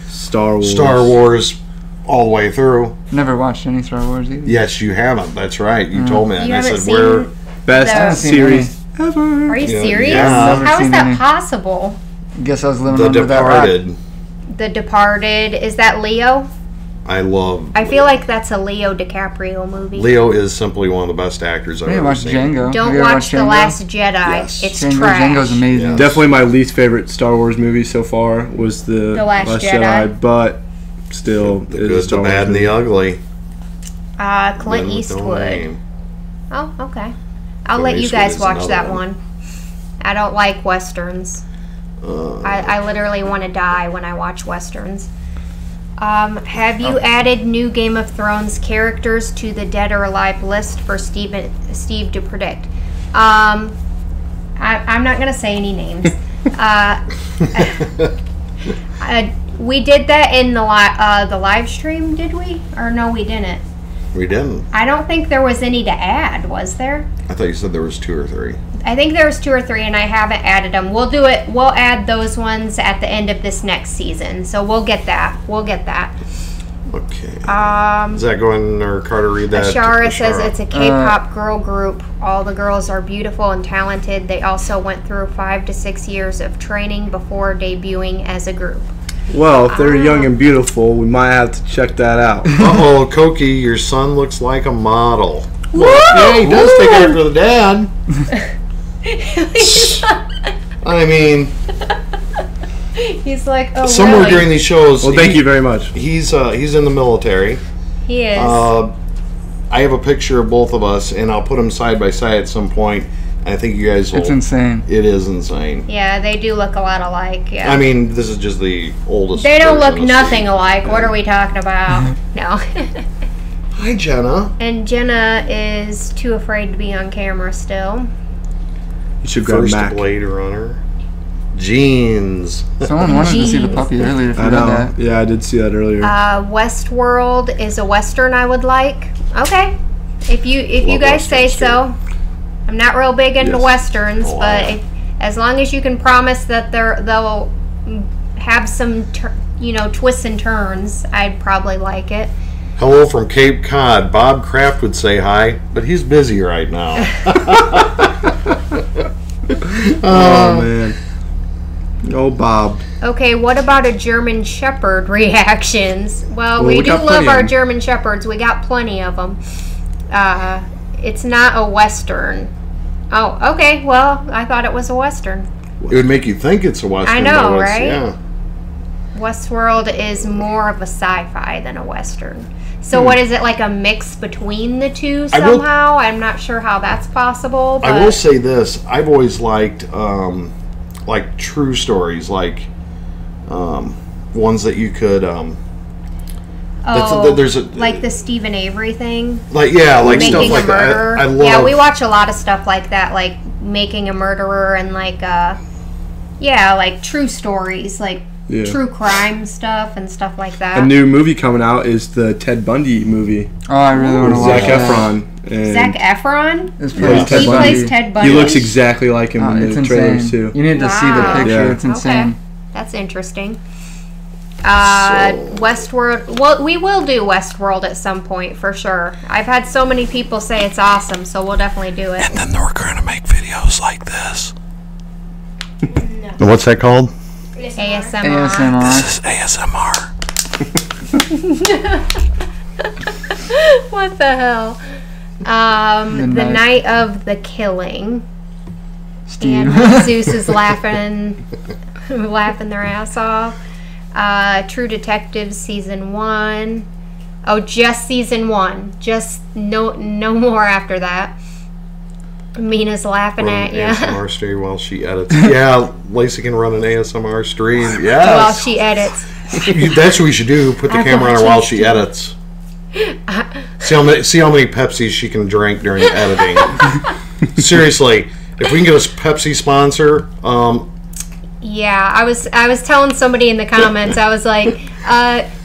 Star Wars. Star Wars, all the way through. Never watched any Star Wars either. Yes, you haven't. That's right. You told me that. You And I haven't said, "Where?" seen... Best I haven't seen series ever. Are you Yeah, serious? yeah. Never How is seen that any. possible? Guess I was living The under that rock. Departed. The Departed. Is that Leo? I love. I feel like that's a Leo DiCaprio movie. Leo is simply one of the best actors I've I ever watched seen. Django. Have Don't you ever watch watched The Django? Last Jedi. Yes. It's Django, trash. Django's amazing. Yeah. Definitely my least favorite Star Wars movie so far was The Last Jedi. but still, The it is good, a Star the Wars bad, and movie. the ugly. Clint Men with no Eastwood. name. Oh, okay. I'll Clint let you Eastwood guys is watch another that one. one. I don't like westerns. I literally want to die when I watch westerns. Have you added new Game of Thrones characters to the Dead or Alive list for Steve to predict? I'm not going to say any names. We did that in the live stream, did we? Or no, we didn't. We didn't. I don't think there was any to add, was there? I thought you said there was 2 or 3. I think there was 2 or 3, and I haven't added them. We'll do it. We'll add those ones at the end of this next season. So we'll get that. Okay. Is that going, or Carter, read that? Ashara says Ashara. it's a K-pop girl group. All the girls are beautiful and talented. They also went through 5 to 6 years of training before debuting as a group. Well, if they're young and beautiful, we might have to check that out. Uh-oh, Koki, your son looks like a model. Woo! Yeah, he does take after the dad. I mean, He's like, oh, somewhere really? during these shows, Well, thank you very much. he's in the military. He is. I have a picture of both of us, and I'll put them side by side at some point. I think you guys will. It's insane. It is insane. yeah, they do look a lot alike. Yeah. I mean, this is just the oldest. they don't version look of nothing Steve. alike. What are we talking about? No. Hi, Jenna. And Jenna is too afraid to be on camera still. You should grab First Mac. Blade Runner. Jeans. Someone wanted to see the Jeez. puppy earlier. If you I read know. that. Yeah, I did see that earlier. Westworld is a western I would like. Okay, if you Love guys say westerns, so. I'm not real big into Yes. westerns, Oh, but I am. as long as you can promise that they'll have some twists and turns, I'd probably like it. Hello from Cape Cod. Bob Kraft would say hi, but he's busy right now. Oh, man. Oh, Bob. Okay, what about a German Shepherd reactions? Well, we we do got love plenty of our 'em. German Shepherds. We got plenty of them. It's not a Western. Oh, okay. Well, I thought it was a Western. It would make you think it's a Western. I know, though. It's- right? Yeah. Westworld is more of a sci-fi than a Western. So what is it, like a mix between the two I will- somehow? I'm not sure how that's possible. But I will say this: I've always liked true stories, like ones that you could. There's a like the Stephen Avery thing. like stuff Making like a murder. that. I love. Yeah, we watch a lot of stuff like that, like making a murderer and like like true stories, like true crime stuff and stuff like that. A new movie coming out is the Ted Bundy movie. Oh, I really want to watch Zac that. Efron. And Zac Efron? It's Yeah, pretty Ted He Bundy. plays Ted Bundy. he looks exactly like him in It's the insane. trailers too. You need to see the Wow. picture. Yeah. It's insane. Okay. That's interesting. Westworld. Well, we will do Westworld at some point for sure. I've had so many people say it's awesome, so we'll definitely do it. And then we're going to make videos like this. What's that called? ASMR. ASMR. This is ASMR. What the hell? The night of the killing. Steve. And Zeus is laughing their ass off. True Detective season 1. Oh, just season 1. Just no more after that. Mina's laughing at you ASMR stream while she edits. Yeah, Lacey can run an ASMR stream. while Yes. she edits. That's what we should do. Put the camera on her while she edits. See how many Pepsis she can drink during editing. Seriously, if we can get a Pepsi sponsor, Yeah, I was telling somebody in the comments, I was like,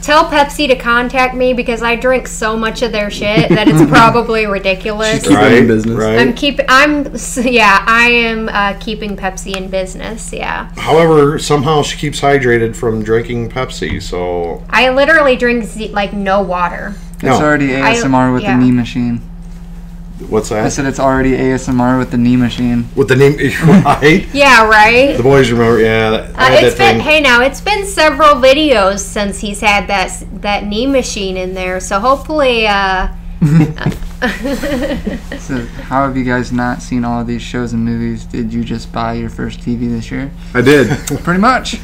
tell Pepsi to contact me because I drink so much of their shit that it's probably ridiculous. Keep it in business. Right. I am keeping Pepsi in business. Yeah, However, somehow she keeps hydrated from drinking Pepsi. So I literally drink like no water. It's already ASMR with yeah. the knee machine. what's I that? said it's already ASMR with the knee machine. With the name, right? Yeah, right. The boys remember. Yeah, I had It's that been thing. it's been several videos since he's had that knee machine in there. So hopefully, So how have you guys not seen all of these shows and movies? Did you just buy your first TV this year? I did. Pretty much.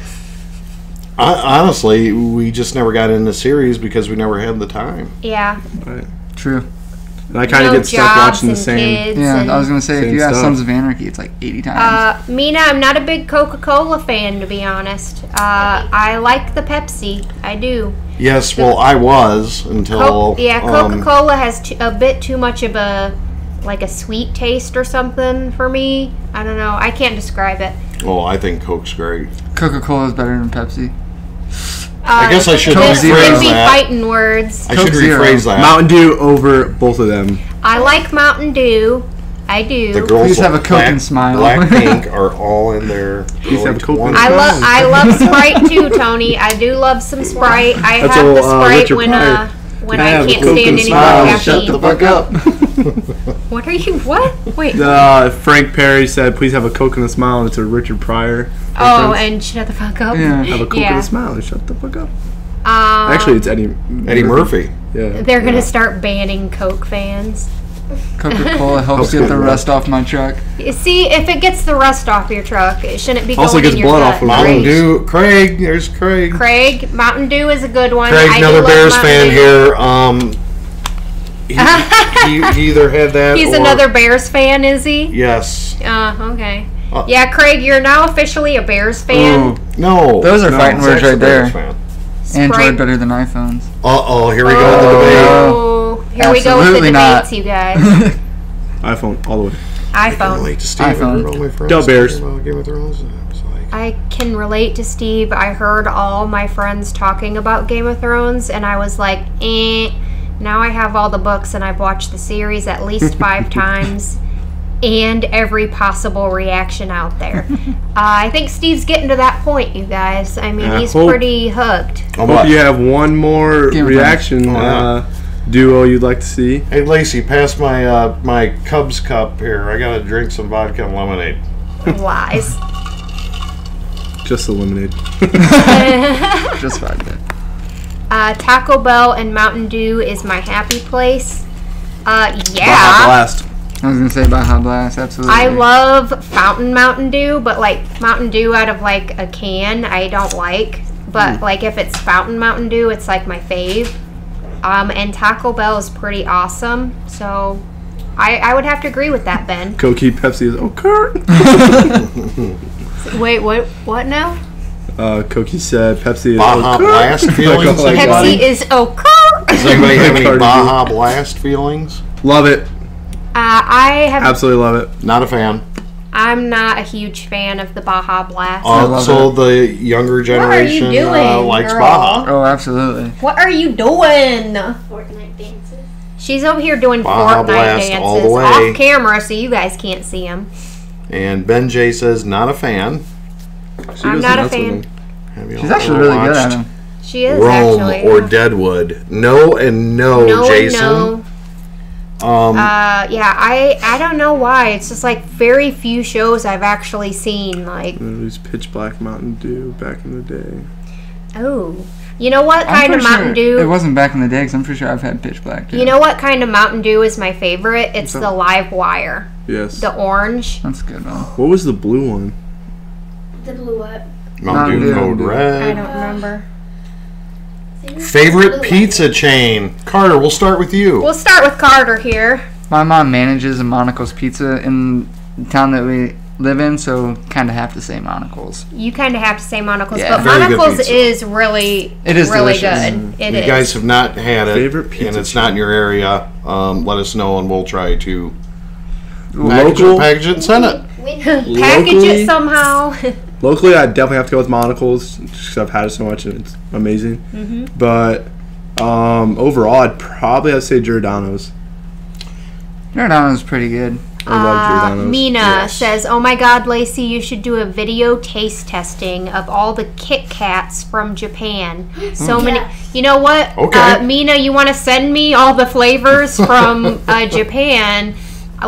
Honestly, we just never got into series because we never had the time. yeah. Right. True. And I kind of No get stuck jobs watching the and same. kids Yeah, and- I was gonna say if Same you ask stuff. Sons of Anarchy, it's like 80 times. Mina, I'm not a big Coca-Cola fan, to be honest. I like the Pepsi. I do. Yes, well, I was until Coca-Cola has a bit too much of a sweet taste or something for me. I don't know. I can't describe it. Well, I think Coke's great. Coca-Cola is better than Pepsi. I guess I should This rephrase could be that. fighting words. I should Coke Zero. rephrase that. Mountain Dew over both of them. I like Mountain Dew. I do. The girls Please have a with Coke and smile. Blackpink are all in there. Please have a Coke and I love Sprite too, Tony. I do love some Sprite. I That's have all, the Sprite Richard when Pryor. when Can I I have a can't Coke stand and any smile? more Shut the caffeine. fuck up. What are you? What? Wait. Frank Perry said, "Please have a Coke and a smile." And it's a Richard Pryor. Oh, reference. and shut the fuck up. Yeah. Have a Coke and a smile and shut the fuck up. Actually, it's Eddie Murphy. Yeah. They're gonna start banning Coke fans. Coca-Cola helps get the rust off my truck. You see, if it gets the rust off your truck, it shouldn't be Also going gets in your blood gut. off of Mountain Right. Dew. Craig. There's Craig. Craig, Mountain Dew is a good one. Craig, I do another love Bears Mountain fan Dew. here. He either had that He's or... another Bears fan, is he? Yes. Okay. Yeah, Craig, you're now officially a Bears fan. No. Those are fighting words Zach's a right Bears there. fan. Android better than iPhones. Uh-oh, here we go with the debate. Oh, here we go with the Absolutely not. debates, you guys. iPhone all the way. I can iPhone. relate to Steve. iPhone. I heard all my friends Go Bears. talking about Game of Thrones, and I was like, I can relate to Steve. I heard all my friends talking about Game of Thrones, and I was like, eh. Now I have all the books, and I've watched the series at least 5 times, and every possible reaction out there. I think Steve's getting to that point, you guys. I mean, I he's hope- pretty hooked. oh, Hope what? you have one more Game of reaction Thrones. Oh, duo you'd like to see. Hey, Lacey, pass my my Cubs cup here. I gotta drink some vodka and lemonade. Lies. Just the lemonade. Just fine. Taco Bell and Mountain Dew is my happy place. Baja Yeah. Blast. I was gonna say Baja Blast, absolutely. I love fountain Mountain Dew, but like Mountain Dew out of like a can, I don't like. But like if it's fountain Mountain Dew, it's like my fave. And Taco Bell is pretty awesome, so I would have to agree with that, Ben. Cokie Pepsi is Kurt. Wait, what now? Cokie said Pepsi is Baja Blast feelings? Like, Pepsi is okay. Does anybody have any Cardi B. Baja Blast feelings? Love it. I have Absolutely love it. Not a fan. I'm not a huge fan of the Baja Blast. So the younger generation What are you doing, likes girl? Baja. Oh, absolutely. What are you doing? Fortnite dances. She's over here doing Baja Fortnite Blast dances all the way. off camera, so you guys can't see them. And Ben J says, not a fan. I'm not a fan. Have you She's all actually really good watched at them. She is Rome actually. or Deadwood? No and no, No and Jason. no. Yeah, I don't know why. It's just like very few shows I've actually seen. Like, It was Pitch Black Mountain Dew back in the day. oh, you know what I'm kind of pretty Mountain sure Dew? It wasn't back in the day because I'm pretty sure I've had Pitch Black too. You know what kind of Mountain Dew is my favorite? It's What's the that? Live Wire, Yes. the orange. That's a good one. What was the blue one? The blue up. Mountain Dew Mountain Code Dew. I Red. don't remember. Favorite pizza chain? Carter, we'll start with you. We'll start with Carter here. My mom manages a Monocle's Pizza in the town that we live in, so kind of have to say Monocle's. You kind of have to say Monocle's, Yeah. but Very good Monocle's pizza. is really, It is really delicious. good. It You is. guys have not had it, Favorite and pizza it's not in your area. Let us know, and we'll try to Local. package it and send it. Package Locally- it somehow. Locally, I definitely have to go with Monocle's just because I've had it so much and it's amazing. Mm-hmm. But overall, I'd probably have to say Giordano's. Giordano's pretty good. I love Giordano's. Mina Yes. says, "Oh my God, Lacey, you should do a video taste testing of all the Kit Kats from Japan. So many. Yes. You know what? Okay. Mina, you want to send me all the flavors from Japan?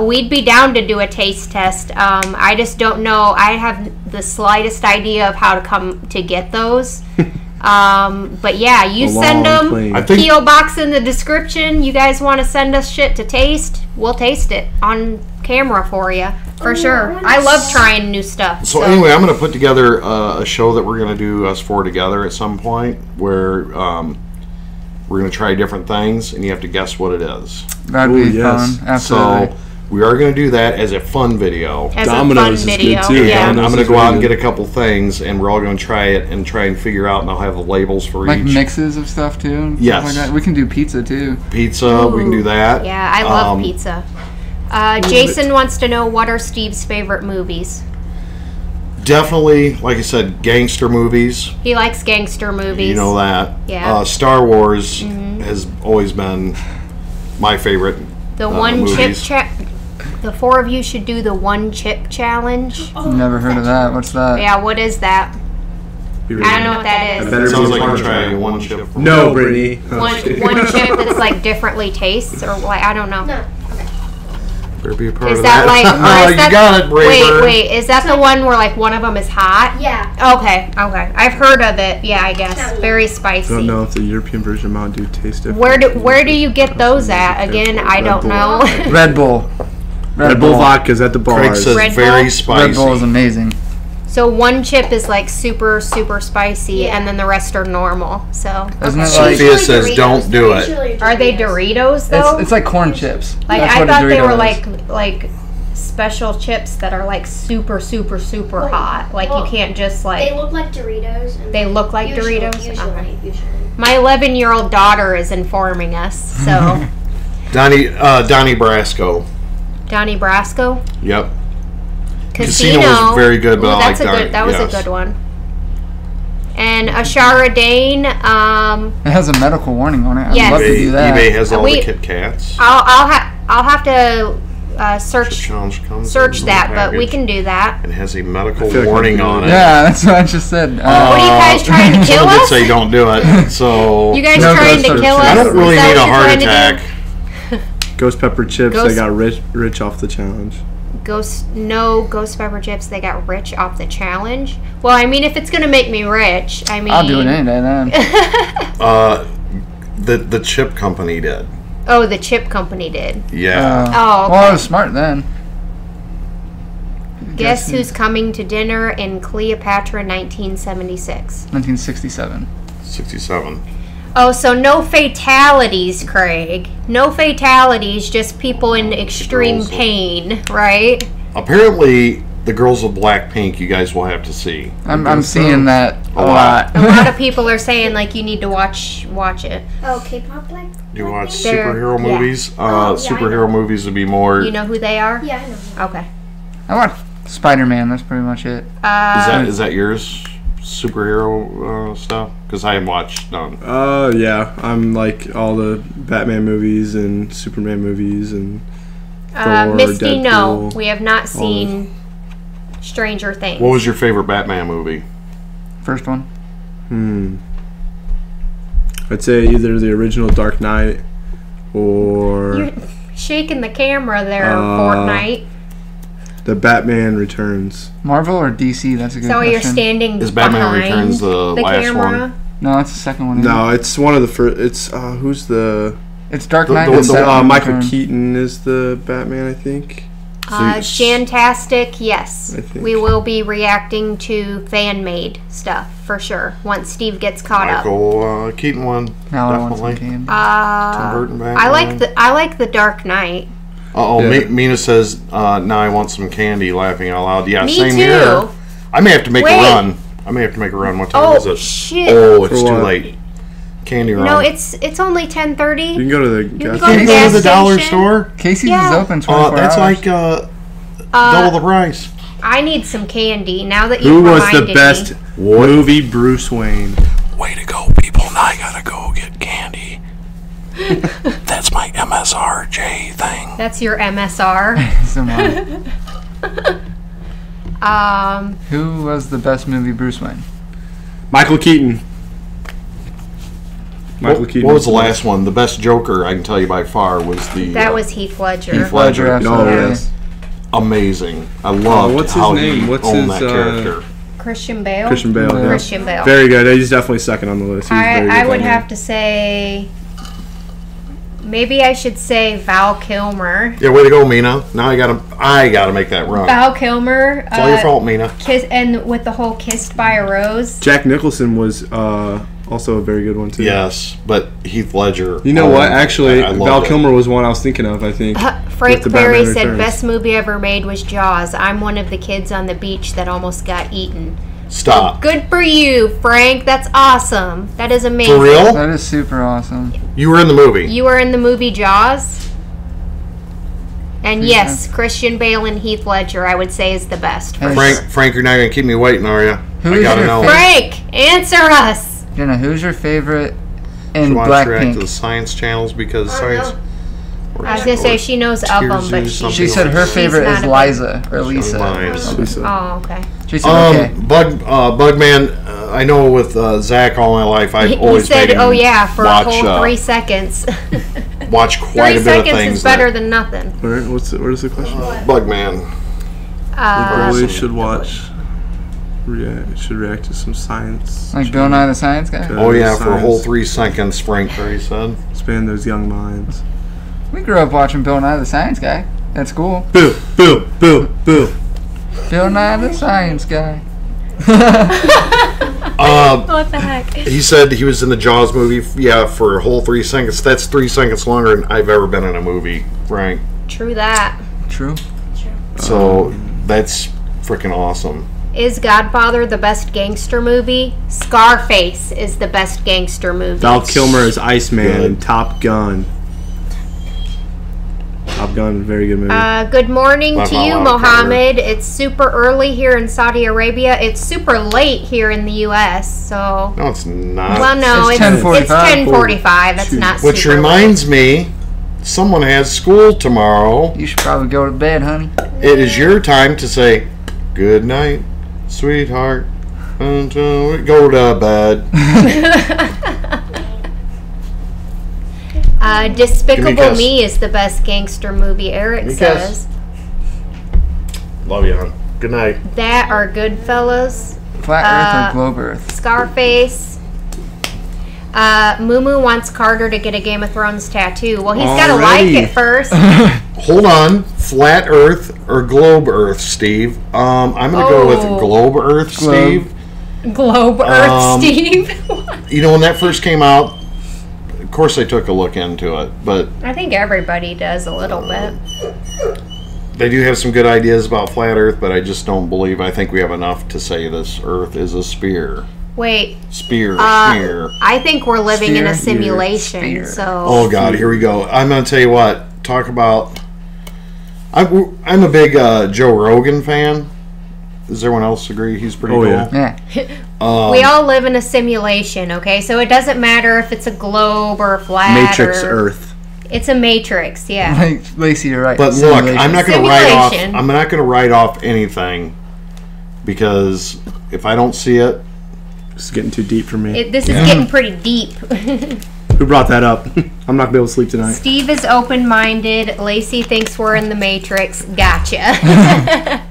We'd be down to do a taste test. I just don't know. I have the slightest idea of how to come to get those." But yeah, you A send long them. plane. I think P.O. box in the description. You guys want to send us shit to taste? We'll taste it on camera for you, for Ooh, sure. I I love trying new stuff. So anyway, I'm going to put together a show that we're going to do us four together at some point, where we're going to try different things, and you have to guess what it is. That'd Ooh, be yes. fun. Absolutely. So we are going to do that as a fun video. as Domino's a fun is good video, too. yeah. And I'm Domino's going to is go out and really get a couple things, and we're all going to try it and try and figure out, and I'll have the labels for like each. mixes of stuff too. and Yes. Stuff like that. We can do pizza too. Pizza, we can do that. Yeah, I love Um, pizza. Jason wants to know, what are Steve's favorite movies? Definitely, like I said, gangster movies. He likes gangster movies. You know that. Yeah. Star Wars has always been my favorite. The one chip movies. the four of you should do the one chip challenge. Never heard of that. What's that? Yeah, what is that? Be I ready. don't know what that I is. better Sounds be like fun I'm to trying try. one chip. From No, Brittany. One chip that's like differently tastes, or like, I don't know. No. Better be a part Is of that like? or Oh, is you that, got it, Braver. wait, is that the one where like one of them is hot? Yeah. Okay. I've heard of it. Yeah, I guess Sounds very I don't spicy. know if the European version of Mountain Dew tastes different. Where do you get those at? Again, I Red don't Bull. know. Red Bull. Red Bull vodka's at the Craig bars. says Red very Bull? spicy. Red Bull is amazing. So one chip is like super spicy, Yeah. and then the rest are normal. So Isn't it Sophia like Usually says Doritos. don't do They're it. usually are they Doritos though? it's like corn chips. like That's I what a thought they Dorito were is. like special chips that are like super Well, hot. Like you well, can't just They like. look like Doritos. And They look like usually, Doritos? Usually, Okay. usually. My 11-year-old daughter is informing us. So Donnie Brasco. Donnie Brasco, Yep. Casino was very good, but Ooh, I that's like a good. That was yes. a good one. And Ashara Dane. It has a medical warning on it. I'd Yes. love to do that. eBay has all We- the Kit Kats. I'll have to search Challenge comes search in that, the but we package can do that. and has a medical I feel like warning I'm on doing it. Yeah, that's what I just said. What are you guys trying to kill Someone did us? say don't do it. So You guys No, trying go to search kill it. us? I don't really Is that need a what you're heart trying to do? attack. Ghost pepper chips. Ghost- They got rich off the challenge. Ghost pepper chips. They got rich off the challenge. Well, I mean, if it's gonna make me rich, I mean, I'll do it any day then. The chip company did. Oh, the chip company did. Yeah. Oh, Well, I okay. was smart then. Guess who's coming to dinner in Cleopatra 1976? 1967. 67. Oh, so no fatalities, Craig. No fatalities, just people in extreme girls- pain, right? Apparently, the girls of Blackpink, you guys will have to see. I'm seeing that a lot. A lot of people are saying like you need to watch it. Oh, K-pop like. You watch They're- superhero yeah. movies? Oh, yeah, I Superhero know. movies would be more. You know who they are? Yeah, I know. Okay. I watch Spider-Man. That's pretty much it. Is that yours? Superhero stuff? Because I haven't watched none. Yeah. I'm like all the Batman movies and Superman movies and Thor, Misty, no. Deadpool, We have not seen Stranger Things. What was your favorite Batman movie? First one. I'd say either the original Dark Knight or You're shaking the camera there, Fortnite. the Batman Returns. Marvel or DC? That's a good So question. you're standing Is Batman behind Returns the last camera? one? No, it's the second one. isn't No, it? it's one of the first. It's who's the It's Dark the- Knight. the- and the- Batman Michael Returns. Keaton is the Batman, I think. Jantastic, yes. I think. We will be reacting to fan-made stuff for sure once Steve gets caught up. Michael Keaton one. Now I want some Definitely. candy. Tim Burton Batman. I like the Dark Knight. Yeah. Mina says, now I want some candy, laughing out loud. Yeah, Me same too. here. I may have to make Wait. a run. What time is Oh it? shit! Oh, it's For too what? late. Candy run. No, it's only You 10:30. can go to the can gas go Can to you the go to gas the dollar station. store? Casey's Yeah. is open 24 That's hours. like double the price. I need some candy now that Who you was reminded the best me. movie Bruce Wayne? Way to go, people. Now I gotta go get candy. That's my MSRJ thing. That's your MSR. Someone. Who was the best movie Bruce Wayne? Michael Keaton. Michael Keaton. What was the last one? The best Joker, I can tell you by far, was the... That was Heath Ledger. Heath Ledger. Oh, absolutely. yes. Amazing. I loved what's his how name? he What's owned his, that character. Christian Bale. Christian Bale. Yeah. Christian Bale. Very good. He's definitely second on the list. He's very good I would Batman. have to say, maybe I should say Val Kilmer. Yeah, way to go, Mina. Now I gotta make that run. Val Kilmer. It's all your fault, Mina. And with the whole "Kissed by a Rose." Jack Nicholson was also a very good one too. Yes, but Heath Ledger. You know what? Actually, I loved Val it. Kilmer was one I was thinking of. I think. Frank with the Perry Batman said Returns. best movie ever made was Jaws. I'm one of the kids on the beach that almost got eaten. Stop. Good for you, Frank. That's awesome. That is amazing. For real? That is super awesome. You were in the movie. You were in the movie Jaws? And Who's yes, that? Christian Bale and Heath Ledger, I would say, is the best. Hey, Frank, you're not gonna keep me waiting, are you? Who I is gotta your know. favorite- Frank, answer us. Jenna, who's your favorite You in want to react to the Blackpink? science channels because science. I was going to say she knows of them, but Tears or she... something. She said her She's favorite not is a big- Liza or Lisa. Mine. Oh, okay. She said okay. Bugman. I know with Zach all my life, I've He always said, made him oh yeah, for watch, a whole 3 seconds. watch 3 quite a bit of seconds things. is better than nothing. Where is the question? Bugman. Boys should watch. Should react to some science. Like Bill Nye the Science Guy? Oh yeah, for a whole Science. 3 seconds, Frank Perry said. Expand those young minds. We grew up watching Bill Nye the Science Guy. That's cool. Boo! Boo! Boo! Boo! Bill Nye the Science Guy. What the heck? He said he was in the Jaws movie, yeah, for a whole 3 seconds. That's 3 seconds longer than I've ever been in a movie, Frank. True that. True. So that's freaking awesome. Is Godfather the best gangster movie? Scarface is the best gangster movie. Val Kilmer is Iceman Good. in Top Gun. Top Gun, very good movie. Good morning Love to my you, wild Mohammed. It's super early here in Saudi Arabia. It's super late here in the U.S., so... No, it's not. Well, no, It's it's 10:45. 10:45. That's not super Which reminds me, someone has school tomorrow. You should probably go to bed, honey. It is your time to say good night, sweetheart, until we go to bed. Despicable kiss. Me is the best gangster movie, Eric me a says. Love you, hon. Good night. That are Goodfellas. Flat Earth or Globe Earth? Scarface. Moo wants Carter to get a Game of Thrones tattoo. Well, he's got to like Already. it first. Hold on. Flat Earth or Globe Earth, Steve? I'm going to go with Oh. Globe Earth, Globe. Steve. Globe Earth, Um, Steve. You know, when that first came out, of course I took a look into it, but I think everybody does a little bit. they do have some good ideas about Flat Earth, but I just don't believe, I think we have enough to say this Earth is a sphere. Wait, Spear. I think we're living in a Sphere, simulation, sphere. so... Oh God, here we go. I'm gonna tell you what. Talk about. I'm a big Joe Rogan fan. Does everyone else agree he's pretty Oh, cool? yeah. Yeah. We all live in a simulation, okay? So it doesn't matter if it's a globe or a flat Matrix or... Earth. It's a matrix, yeah. Like, Lacey, you're right. But look, Simulation. I'm not going to write off. Simulation. I'm not going to write off anything because if I don't see it, It's getting too deep for me. This is getting pretty deep. Who brought that up? I'm not going to be able to sleep tonight. Steve is open-minded. Lacey thinks we're in the matrix. Gotcha.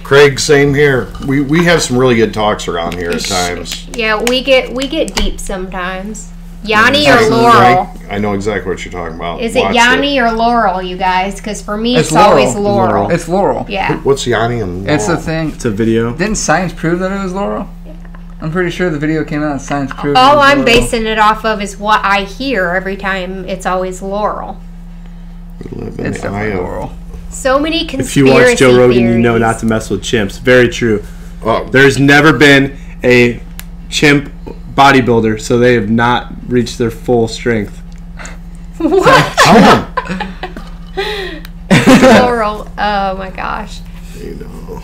Craig, same here. We have some really good talks around here at times. Yeah, we get deep sometimes. Yanni or Craig, Laurel? I know exactly what you're talking about. Is it Watch Yanni or Laurel, you guys? Because for me, it's Laurel. always Laurel. It's Laurel. Yeah. What's Yanni and Laurel? It's the thing. It's a video. Didn't science prove that it was Laurel? I'm pretty sure the video came out and science proved it All was I'm Laurel. basing it off of is what I hear every time. It's always Laurel. We live in It's the eye definitely of- Laurel. So many If conspiracy you watch Joe Rogan, theories. you know not to mess with chimps. Very true. Oh, There's never been a chimp bodybuilder, so they have not reached their full strength. What? tell Laurel. Oh my gosh. them. You know.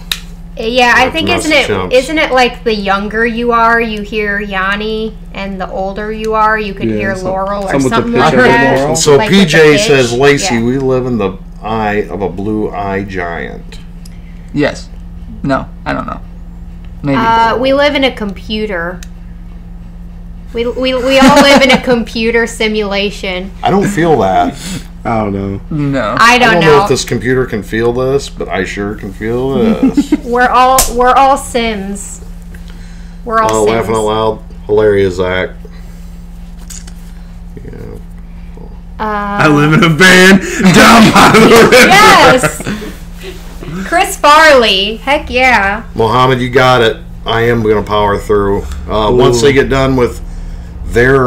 Yeah, I Like think most chumps. isn't it like the younger you are, you hear Yanni, and the older you are, you could Yeah, hear some- Laurel or some with the something pitch like of the that. Laurel. So Like with the PJ pitch? says, Lacey, Yeah. we live in the eye of a blue eye giant. Yes. No, I don't know. Maybe. We live in a computer. We all live in a computer simulation. I don't feel that. I don't know. no. I I don't don't know know. if this computer can feel this, but I sure can feel this. We're all Sims. We're all Sims. Laughing out loud. Hilarious, Zach. Yeah. I live in a van down by the river. Yes. Chris Farley. Heck yeah. Mohammed, you got it. I am going to power through. Once they get done with their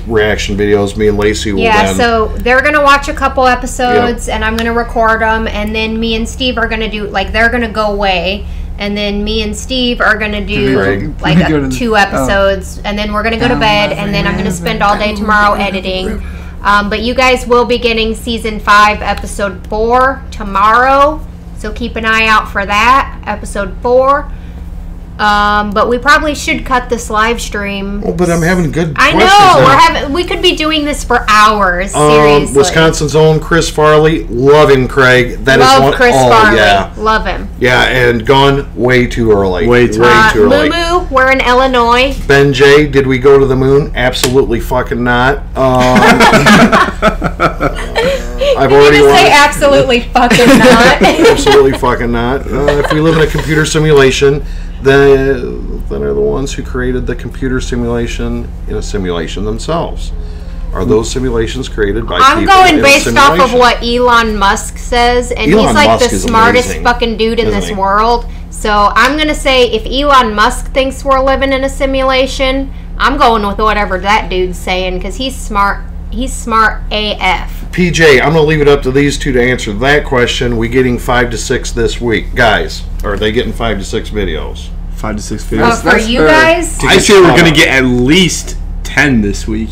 reaction videos, me and Lacey will Yeah, then... so they're gonna watch a couple episodes, and I'm gonna record them, and then me and Steve are gonna do they're gonna go away, and then me and Steve are gonna do Craig. like Go to the- 2 episodes, and then we're gonna go to bed, and then I'm gonna spend all day tomorrow editing. But you guys will be getting season 5, episode 4 tomorrow, so keep an eye out for that, episode 4. But we probably should cut this live stream. Oh, but I'm having good I questions know we could be doing this for hours. Seriously, Wisconsin's own Chris Farley. Love him, Craig. That is love one. Chris oh, Farley. Yeah. Love him. Yeah, and gone way too early. Way too early. Moo, we're in Illinois. Ben J, did we go to the moon? Absolutely fucking not. I've already You say watched. absolutely fucking not. Absolutely fucking not. If we live in a computer simulation, then are the ones who created the computer simulation in a simulation themselves? Are those simulations created by I'm people going in a based off of simulation? what Elon Musk says, and Elon he's like Musk the is smartest amazing, fucking dude in isn't this he? world. So I'm gonna say if Elon Musk thinks we're living in a simulation, I'm going with whatever that dude's saying because he's smart. He's smart AF. PJ, I'm going to leave it up to these two to answer that question. We getting 5 to 6 this week. Guys, are they getting 5 to 6 videos? 5 to 6 Oh, videos. for that's you fair. guys, I say we're gonna get at least 10 this week.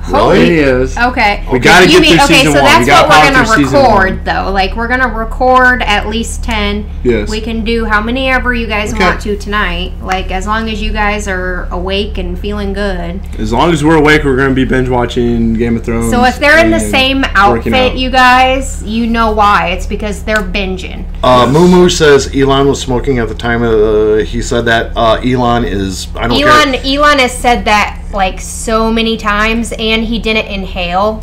holy. Videos. Okay. We gotta You get through okay, season so 1. that's We gotta what we're power gonna through season record 1. though. Like we're gonna record at least 10. Yes. We can do how many ever you guys Okay. want to tonight. Like as long as you guys are awake and feeling good. As long as we're awake, we're gonna be binge watching Game of Thrones. So if they're in the and same working outfit, out. you guys, you know why. It's because they're binging. Moo Moo says Elon was smoking at the time he said that. Elon is, I don't care. Elon has said that like so many times, and he didn't inhale.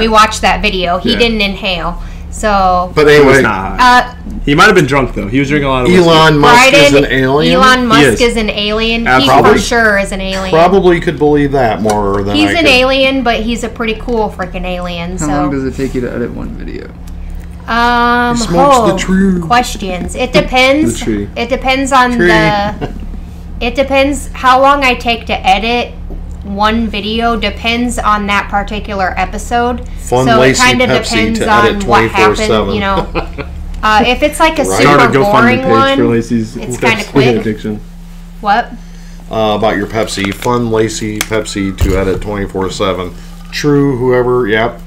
We watched that video. He Yeah. didn't inhale. So But He was anyway, not high. He might have been drunk though. He was drinking a lot of whiskey. Elon Musk is Biden, an alien. Elon Musk is. is an alien. He Absolutely. for sure is an alien. Probably could believe that more than He's I an could. alien, but he's a pretty cool freaking alien. How long So, does it take you to edit one video? He smokes the tree. questions. It depends. The tree. It depends on Tree. It depends how long I take to edit one video. Depends on that particular episode. Fun so Lacey it kind of Pepsi depends to on edit what 24/7. happened. You know, if it's like a Right. Start a super GoFundMe boring page for one. Lacey's It's kinda Pepsi quick. addiction. What? About your Pepsi. Fun Lacey Pepsi to edit 24/7. True, whoever. Yep,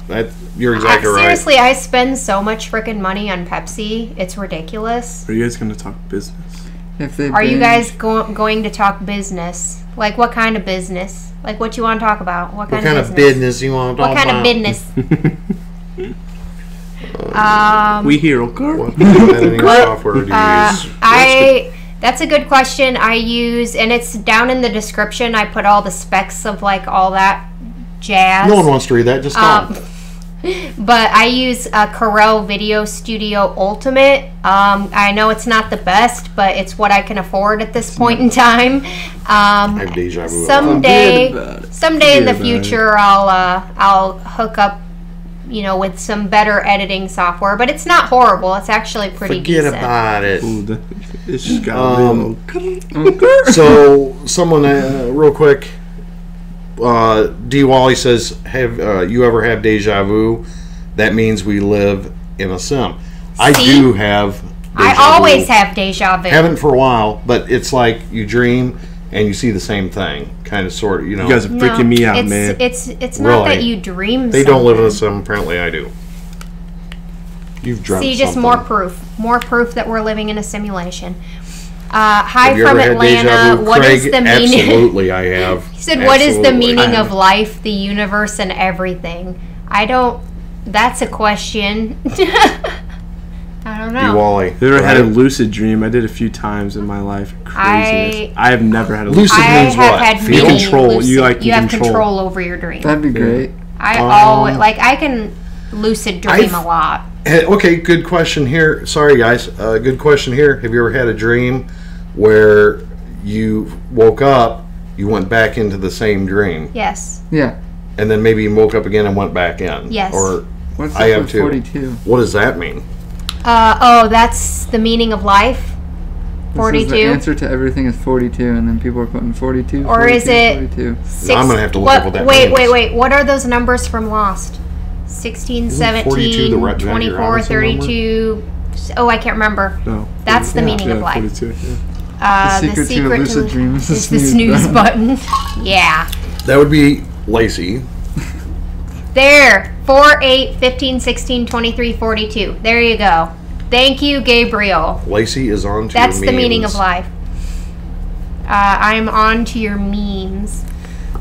you're exactly right. Seriously, I spend so much freaking money on Pepsi. It's ridiculous. Are you guys going to talk business? Are you guys going to talk business? Like, what kind of business? Like, what you want to talk about? What kind of business you want to talk about? What kind of business? We hero car. What editing software do you use? That's a good question. I use, and it's down in the description, I put all the specs of, like, all that jazz. No one wants to read that. Just don't. But I use Corel Video Studio Ultimate. I know it's not the best, but it's what I can afford at this point in time. I have deja vu. Someday in the future, I'll hook up, with some better editing software. But it's not horrible. It's actually pretty decent. Forget about it. Ooh, it's just got So, someone, real quick. D. Wally says, "Have you ever have deja vu? That means we live in a sim." I do have. I always have deja vu. Haven't for a while, but it's like you dream and you see the same thing, kind of, sort of. You guys are freaking me out, man. It's not that you dream. They don't live in a sim. Apparently, I do. You've dreamt See, just something. more proof that we're living in a simulation. Hi have you from ever had deja Atlanta. vu? What is Craig, the meaning? Absolutely, I have. He said, "What is the meaning of life, the universe, and everything?" I don't. That's a question. I don't know. Wally. Have you ever had a lucid dream? I did a few times in my life. Craziness. I have never had a lucid dream. dream. Lucid means what? Had You control. Lucid. You have control over your dream. That'd be great. I always I can lucid dream a lot. Okay, good question here. Sorry, guys. Good question here. Have you ever had a dream where you woke up, you went back into the same dream? Yes. Yeah. And then maybe you woke up again and went back in? Yes. Or What's I up have with too. 42? What does that mean? That's the meaning of life. 42. The answer to everything is 42, and then people are putting 42. Or 42, is it 42. I'm gonna have to look up what that means. Wait. What are those numbers from Lost? 16, Isn't 17, 42 the Jack 24, Robinson 32. Oh, I can't remember. No. That's the meaning of life. 42, yeah. The secret to a lucid dream is the snooze button. Yeah. That would be Lacey. There. 4, 8, 15, 16, 23, 42. There you go. Thank you, Gabriel. Lacey is on to That's your the meaning memes. of life. I'm on to your memes.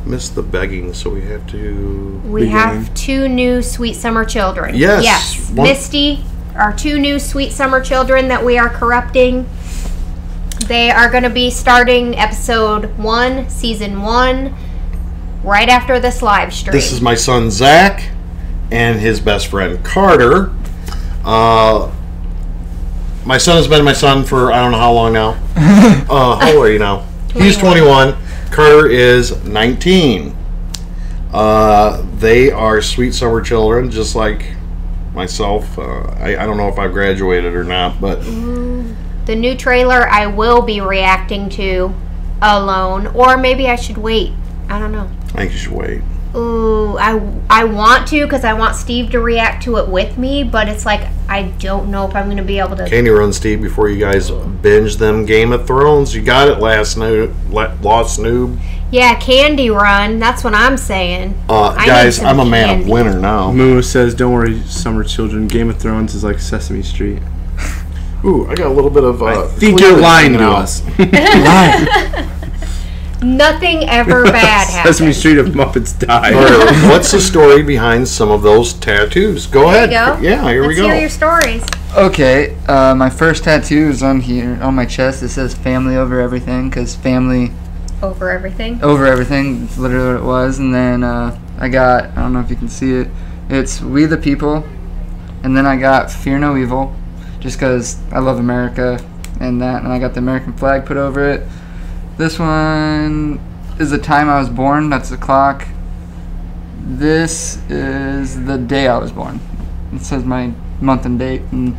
Missed the begging, so we have to. We have 2 new sweet summer children. Yes. Yes. One- Misty, our 2 new sweet summer children that we are corrupting. They are going to be starting episode 1, season 1, right after this live stream. This is my son Zach and his best friend Carter. My son has been my son for I don't know how long now. How old are you now? 21. He's 21. Carter is 19. They are sweet summer children, just like myself. I don't know if I've graduated or not, but the new trailer I will be reacting to alone, or maybe I should wait. I don't know. I think you should wait. Ooh, I want to because I want Steve to react to it with me, but it's like I don't know if I'm going to be able to. Candy Run, Steve, before you guys binge them Game of Thrones. You got it Lost Noob. Yeah, Candy Run. That's what I'm saying. Guys, some I'm a man candy. of winter now. Moo says, "Don't worry, summer children. Game of Thrones is like Sesame Street." Ooh, I got a little bit of. I think you're lying to us. Nothing ever bad happens. Sesame Street of Muppets died. What's the story behind some of those tattoos? Go ahead. There you go. Yeah, here we go. Let's hear your stories. Okay, my first tattoo is on here, on my chest. It says family over everything, because family Over everything. over everything, it's literally what it was. And then I got, I don't know if you can see it, it's We the People. And then I got Fear No Evil, just because I love America and that. And I got the American flag put over it. This one is the time I was born. That's the clock. This is the day I was born. It says my month and date. And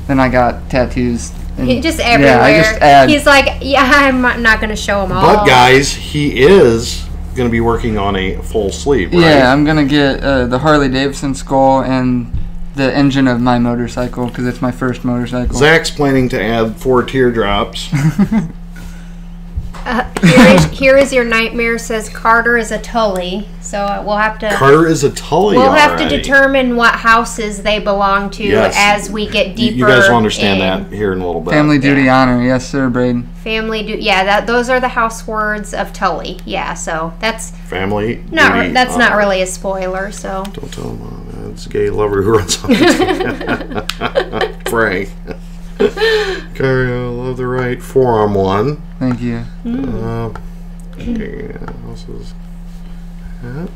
then I got tattoos. And Just everywhere. Yeah, I just add. He's like, yeah, I'm not going to show them all. But guys, he is going to be working on a full sleeve, right? Yeah, I'm gonna get the Harley Davidson skull and the engine of my motorcycle because it's my first motorcycle. Zach's planning to add 4 teardrops. Here is your nightmare. Says Carter is a Tully, so we'll have to. Carter is a Tully. We'll have to already. determine what houses they belong to Yes. as we get deeper. You guys will understand in that here in a little bit. Family duty honor. Yes, sir, Braden. Family yeah, those are the house words of Tully. Yeah, so that's Family. duty not honor. really a spoiler. So Don't tell him it's a gay lover who runs on the Frank. Carry, I love the right forearm one. Thank you. Okay, this is that.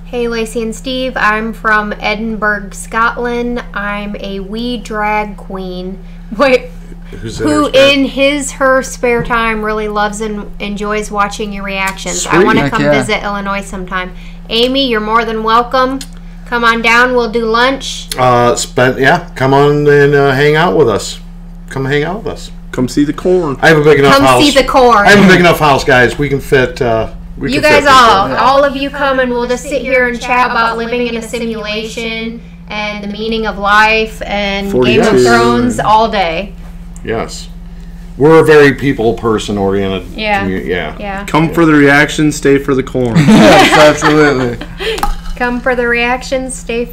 hey, Lacey and Steve, I'm from Edinburgh, Scotland. I'm a wee drag queen. Wait. Who in her spare time really loves and enjoys watching your reactions. I Sweet. want to Heck come yeah. visit Illinois sometime. Amy, you're more than welcome. Come on down. We'll do lunch. Come on and hang out with us. Come hang out with us. Come see the corn. I have a big enough Come house. see the corn. I have a big enough house, guys. We can fit. You guys all of you come and we'll just sit here and chat about living in a simulation and the meaning of life and 42. Game of Thrones all day. Yes, we're a very person oriented. Yeah. Yeah. Come for the reaction, stay for the corn. Yes, absolutely. Come for the reactions, and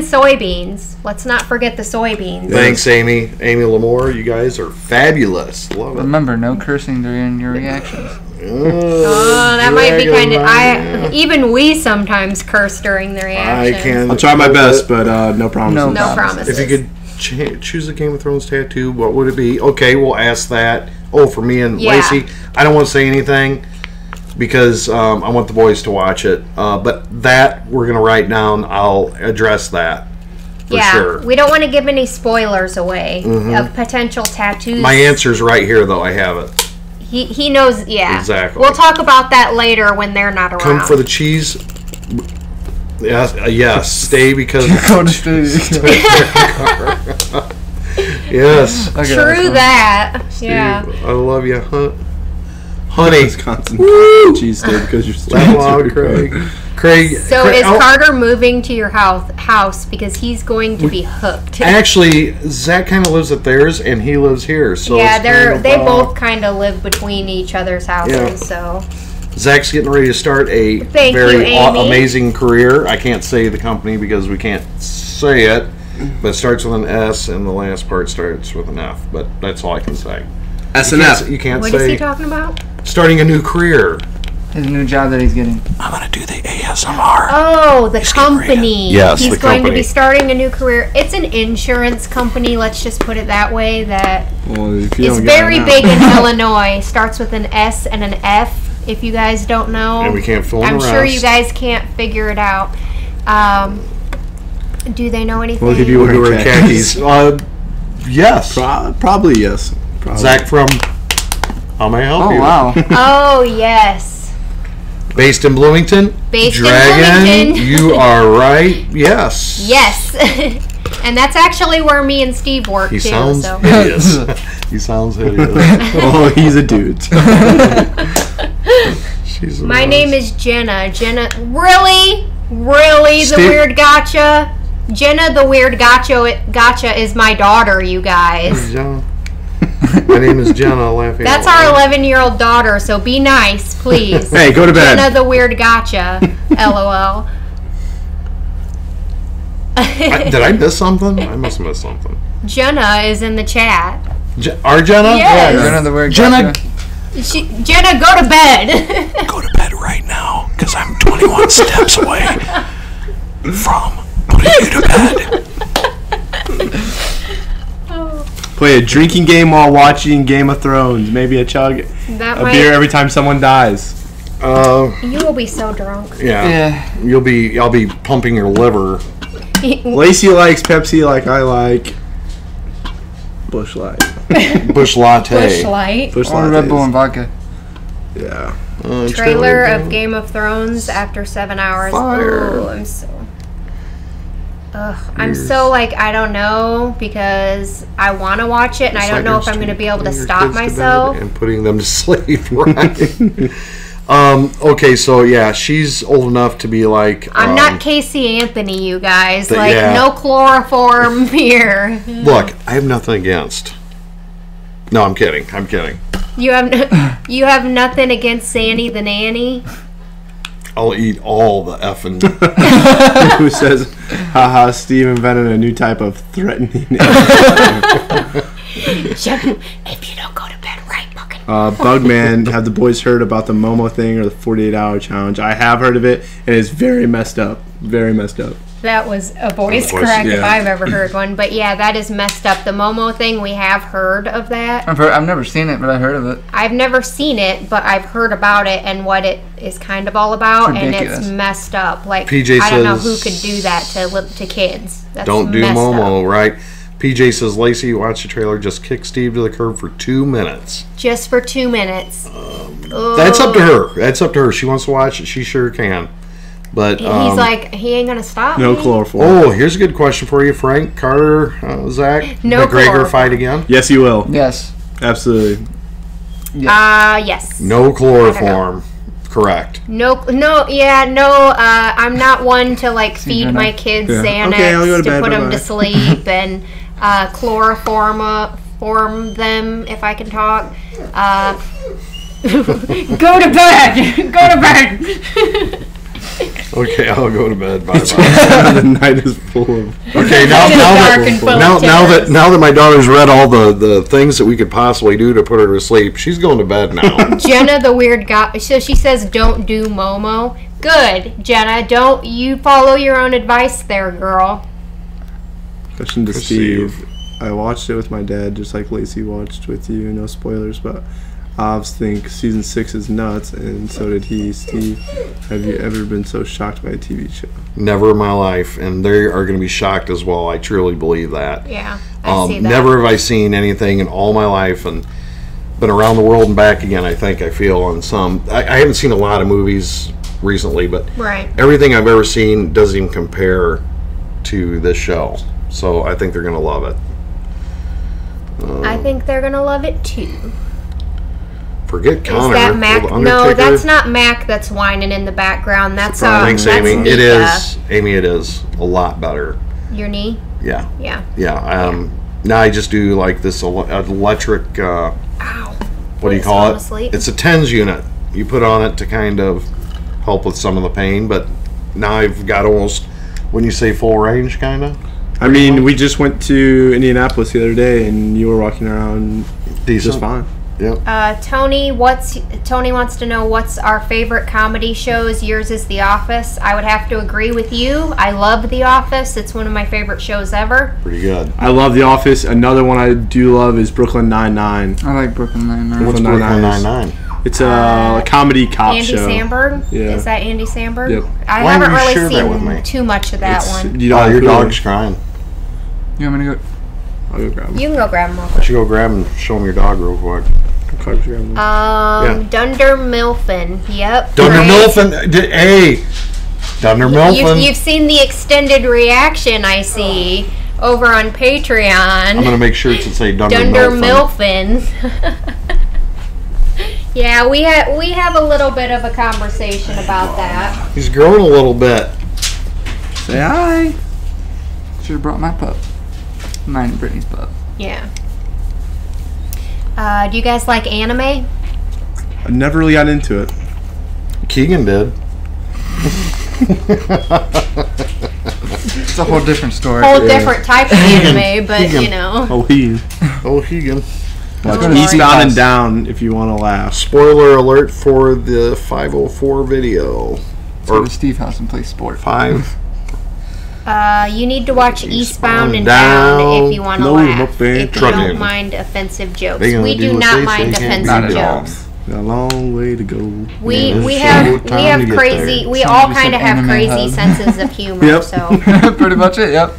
soybeans. Let's not forget the soybeans. Thanks, Amy. Amy Lamore, you guys are fabulous. Love it. Remember, no cursing during your reactions. Oh, that might be kind of. Even we sometimes curse during the reaction. I can. I'll try my best, but no promises. No promises. If you could choose a Game of Thrones tattoo, what would it be? Okay, we'll ask that. Oh, for me and Yeah. Lacey, I don't want to say anything because I want the boys to watch it. But that we're gonna write down. I'll address that for sure. We don't want to give any spoilers away of potential tattoos. My answer's right here, though. I have it. He knows. Yeah, Exactly. We'll talk about that later when they're not around. Come for the cheese. Yes. Stay because. Go to studio. Yes. Okay, True that's fine. that. Yeah. I love you, honey. Wisconsin cheese steak because you're still Laugh loud, Craig. Craig. So Craig, is Carter moving to your house because he's going to be hooked? Actually, Zach kind of lives at theirs, and he lives here. So yeah, it's kind of, they both kind of live between each other's houses. Yeah. So Zach's getting ready to start a Thank very you, Amy. amazing career. I can't say the company because we can't say it, but it starts with an S, and the last part starts with an F. But that's all I can say. SNF. You can't what is say he talking about? starting a new career. His new job that he's getting. I'm gonna do the ASMR. Oh, the company. Yes, he's the going to company. be starting a new career. It's an insurance company. Let's just put it that way. That Well, if you is don't get very it now. big in Illinois. Starts with an S and an F. If you guys don't know, And we can't fill in I'm the sure you rest. guys can't figure it out. Do they know anything? Well, if you We're were wearing khakis. Yes. Probably yes. Probably. Zach from How May I Help Oh, You? wow. Oh yes. Based in Bloomington. Based in Dragon, Bloomington. you are right. Yes. Yes. And that's actually where me and Steve work He too. sounds So. hideous. He sounds hideous. Oh, he's a dude. She's the My worst. name is Jenna. Jenna, really the Steve- weird gotcha. Jenna, the weird gotcha is my daughter. You guys. Jenna. My name is Jenna. Laughing. That's out our loud. 11-year-old daughter. So be nice, please. Hey, go to bed. Jenna, the weird gotcha. LOL. Did I miss something? I must have missed something. Jenna is in the chat. Our Jenna? Yes. Yeah, Jenna the weird Jenna- gotcha. Jenna, go to bed. Go to bed right now, because I'm 21 steps away from putting you to bed. Play a drinking game while watching Game of Thrones. Maybe a chug, That a might. beer every time someone dies. You will be so drunk. Yeah. Yeah. I'll be pumping your liver. Lacey likes Pepsi like I like Busch Light. Bush latte. Bush Light. Busch Or Red Bull and Light. vodka. Yeah. Trailer of Game of Thrones after 7 hours. Fire. Ooh, I'm so like, I don't know, because I want to watch it and I don't know if I'm going to be able to stop myself. And putting them to sleep, right? Okay, so yeah, she's old enough to be like. I'm not Casey Anthony, you guys. But Like, yeah. no chloroform here. Look, I have nothing against. No, I'm kidding. You have nothing against Sandy the nanny? I'll eat all the effing. Who says, haha, Steve invented a new type of threatening. If you don't go to bed right fucking Bugman, have the boys heard about the Momo thing or the 48-hour challenge? I have heard of it, and it's very messed up. Very messed up. That was a voice voice, crack if yeah. I've ever heard one. But yeah, that is messed up. The Momo thing, we have heard of that. I've never seen it, but I heard of it. I've never seen it, but I've heard about it and what it is kind of all about, and Ridiculous. it's messed up. Like, PJ I don't know who says- could do that to kids. That's Don't do messed Momo, up. right? PJ says, Lacey, you watch the trailer, just kick Steve to the curb for 2 minutes. Just for 2 minutes. That's up to her. That's up to her. She wants to watch it, she sure can. But He's like, he ain't gonna stop No me. chloroform. oh, here's a good question for you, Frank, Carter, Zach. No McGregor chloroform. fight again? Yes, you will. Yes. Absolutely. Yes. No chloroform. Correct. I'm not one to like feed Xanax. my kids Yeah. Xanax Okay, I'll go to to bed, put them bye-bye. to sleep and chloroform them if I can talk. Go to bed. Go to bed. Okay, I'll go to bed. Bye bye. The night is full of... Okay, It is dark and full of now terrors. that my daughter's read all the things that we could possibly do to put her to sleep, she's going to bed now. Jenna, the weird guy. So she says, "Don't do Momo." Good, Jenna. Don't you follow your own advice there, girl. Question to Perceive. Steve. I watched it with my dad, just like Lacey watched with you. No spoilers, but I think season 6 is nuts, and so did he. Steve, have you ever been so shocked by a TV show? Never in my life, and they are going to be shocked as well. I truly believe that. Yeah, I see that. Never have I seen anything in all my life, and been around the world and back again. I think I feel on some. I haven't seen a lot of movies recently, but Right. everything I've ever seen doesn't even compare to this show. So I think they're going to love it. I think they're gonna love it too. Forget Is Connor. that the Mac? No, Undertaker. that's not Mac. That's whining in the background. That's Thanks, that's Amy. Nika. It is, Amy. It is a lot better. Your knee. Yeah, Yeah. yeah. Now I just do like this electric. Ow. What do you Please call fall it? asleep. It's a TENS unit. You put on it to kind of help with some of the pain, but now I've got almost, when you say full range, kind of I mean, we just went to Indianapolis the other day, and you were walking around decent. just fine. Yep. Tony wants to know what's our favorite comedy shows. Yours is The Office. I would have to agree with you. I love The Office. It's one of my favorite shows ever. Pretty good. I love The Office. Another one I do love is Brooklyn Nine-Nine. I like Brooklyn Nine-Nine. What's Brooklyn Brooklyn Nine-Nine. Nine-Nine? It's a comedy cop Andy show. Samberg? Yeah. Is that Andy Samberg? Yep. I Why haven't didn't you really share that with me? seen too much of that one. You Oh, don't your have Hulu. dog's crying. You want me to go? I'll go grab him. You can go grab him real I quick. should go grab him and show him your dog real quick. Carter's grabbing him. Yeah. Dunder Mifflin. Yep. Dunder right. Mifflin. Hey, Dunder Mifflin. You've seen the extended reaction I see over on Patreon. I'm gonna make sure to say Dunder Dunder Mifflin. Mifflin. Yeah, we have a little bit of a conversation about that. He's growing a little bit. Say hi. Should have brought my pup. Mine and Brittany's pup. Yeah. Do you guys like anime? I never really got into it. Keegan did. It's a whole different story. Whole different type of anime, but Keegan. you know. Oh, he. Oh, Keegan. Watch Lord. Eastbound and Down if you want to laugh. Spoiler alert for the 504 video. Go to Steve House and play sport. 5. You need to watch Eastbound and Down. Down if you want to No, laugh. no, If you trucking. don't mind offensive jokes. They gonna We do do what not they mind say can't offensive be Not at all. jokes. Got a long way to go. We Yeah, we it's have so we time have to get crazy there. we Somebody all kind of said have anime crazy hub. senses of humor. Yep. So Pretty much it, yep.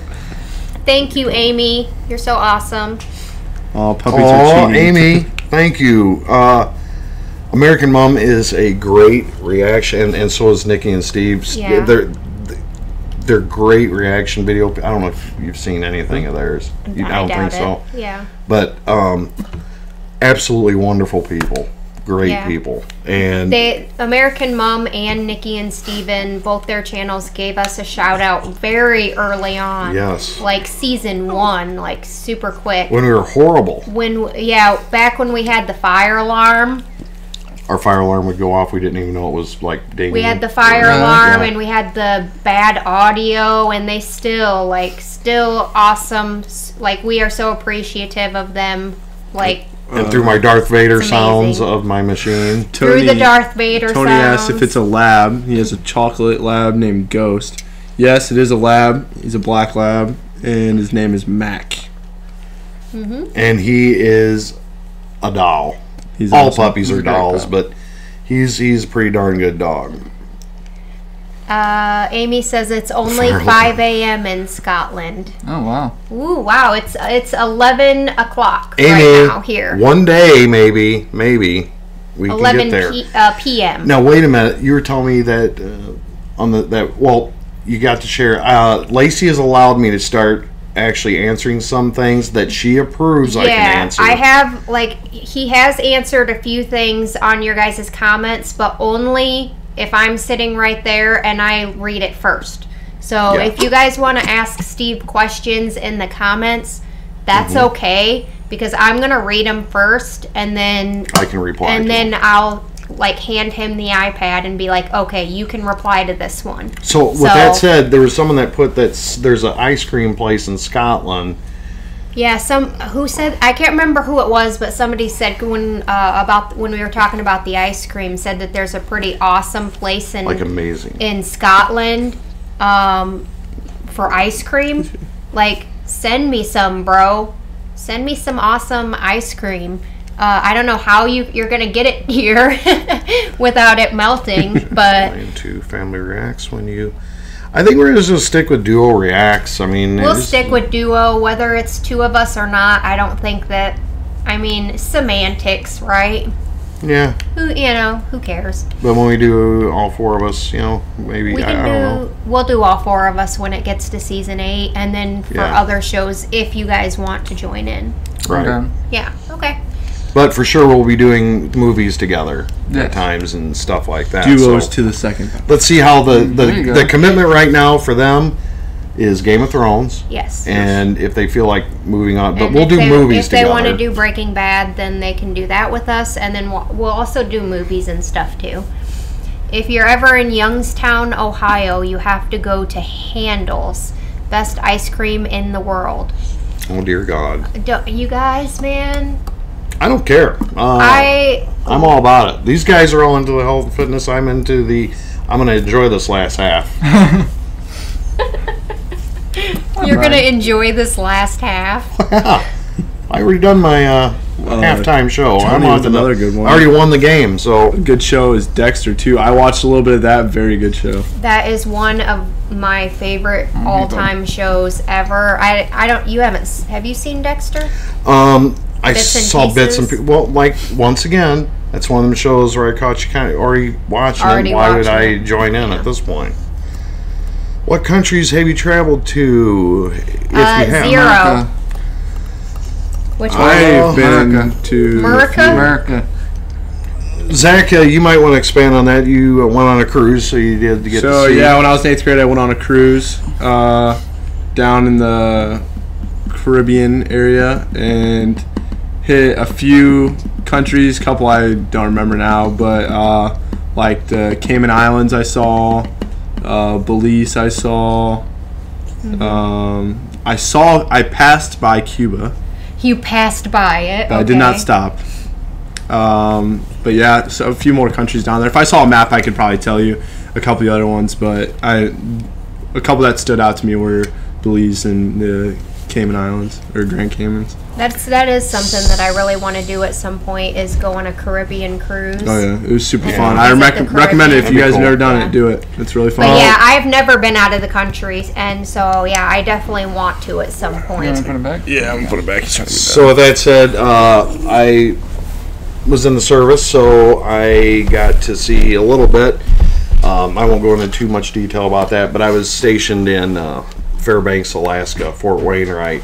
thank you, Amy. You're so awesome. Oh, puppies Oh, are cheating. Amy, thank you. American Mom is a great reaction, and so is Nikki and Steve's. Yeah. They're great reaction video. I don't know if you've seen anything of theirs. I don't doubt think so. it. Yeah. But absolutely wonderful people. great Yeah. people. And They, American Mom and Nikki and Steven, both their channels gave us a shout out very early on. yes, Like season 1, like super quick. when we were horrible, Back when we had the fire alarm. our fire alarm would go off. We didn't even know it was like dinging. We had the fire Really? alarm Yeah. and we had the bad audio, and they still awesome. Like, we are so appreciative of them. Like, And through my Darth Vader It's sounds amazing. of my machine. through the Darth Vader Tony sounds. asked if it's a lab. He has a chocolate lab named Ghost. Yes, it is a lab. He's a black lab, and his name is Mac. And he is a doll. He's All awesome. puppies He's are a great dolls, pup. but he's a pretty darn good dog. Amy says it's only Fire alarm. 5 a.m. in Scotland. Oh wow. Ooh, wow! It's 11 o'clock Amy, right now here. one day maybe we can 11 get there. p.m. Now wait a minute. You were telling me that you got to share. Lacey has allowed me to start actually answering some things that she approves I can answer. I have, he has answered a few things on your guys' comments, but only if I'm sitting right there and I read it first. So Yeah. if you guys want to ask Steve questions in the comments, that's Mm-hmm. okay, because I'm going to read them first, and then I can reply. and to then them. I'll hand him the iPad and be like, okay, you can reply to this one. So with that said, there was someone that put that there's an ice cream place in Scotland. Yeah, who said, I can't remember who it was, but somebody said when we were talking about the ice cream, said that there's a pretty awesome place Like amazing. in Scotland for ice cream. Like, send me some, bro. Send me some awesome ice cream. I don't know how you're gonna get it here without it melting, but Into family reacts when you. I think we're just gonna stick with duo reacts. I mean, we'll stick with duo, whether it's 2 of us or not. I don't think that. I mean, semantics, right? Yeah, Who cares? but when we do all 4 of us, maybe We I can don't know. we'll do all 4 of us when it gets to season 8, and then for Yeah. other shows if you guys want to join in. Right. Okay. Yeah. Okay. But for sure, we'll be doing movies together at Yes. times and stuff like that. Duos so to the second time. let's see how There you go. the commitment right now for them is Game of Thrones, Yes. and if they feel like moving on, but And we'll if do movies If they together. want to do Breaking Bad, then they can do that with us, and then we'll also do movies and stuff too. If you're ever in Youngstown, Ohio, you have to go to Handles, best ice cream in the world. Oh dear God, You guys, man, I don't care. I'm all about it. These guys are all into the health and fitness. I'm into I'm going to enjoy this last half. You're gonna enjoy this last half. I already done my halftime show. Tony I'm on was to another good one. I already won the game, so Good show is Dexter too. I watched a little bit of that. Very good show. That is one of my favorite all-time shows ever. I don't. You haven't? Have you seen Dexter? I Bits and saw bits and pieces? well, like once again, that's one of them shows where I caught you kind of already watching Already it. Why would watching I it. join in at this point? What countries have you traveled to? If you have, 0. America. Which one? I've been America. to America? America. Zach, you might want to expand on that. You went on a cruise, so you did get So to see. yeah, when I was in 8th grade, I went on a cruise down in the Caribbean area and hit a few countries. Couple I don't remember now, but like the Cayman Islands I saw, Belize I saw. I passed by Cuba, You passed by it. but I did not stop. But yeah, so a few more countries down there. If I saw a map, I could probably tell you a couple of the other ones, but a couple that stood out to me were Belize and the Cayman Islands or Grand Caymans. That is something that I really want to do at some point, is go on a Caribbean cruise. Oh yeah, it was super Yeah. fun. I Visit the recommend it if Caribbean. you guys have never That'd done be it. Do it. It's really fun. But yeah, I've never been out of the country, and so yeah, I definitely want to at some You point. want to put it back? Yeah, I'm gonna put it back. So with that said, I was in the service, so I got to see a little bit. I won't go into too much detail about that, but I was stationed in Fairbanks, Alaska, Fort Wainwright,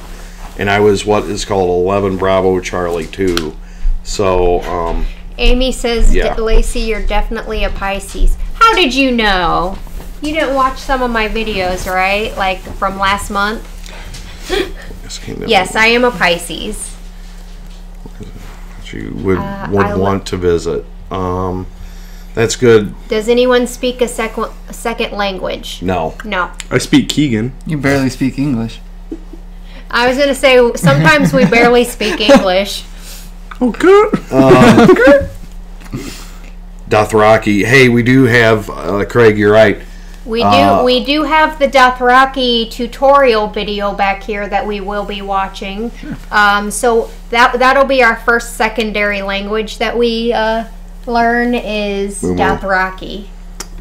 and I was what is called 11 Bravo Charlie 2. So Amy says, Yeah. Lacey, you're definitely a Pisces. How did you know? You didn't watch some of my videos, right? Like from last month? Yes, I am a Pisces. You would I want to visit. That's good. Does anyone speak a second language? No. No. I speak Keegan. You barely speak English. I was going to say, sometimes we barely speak English. Okay. Dothraki. Hey, we do have Craig. You're right. We do have the Dothraki tutorial video back here that we will be watching. So that'll be our first secondary language that we learn is Dothraki.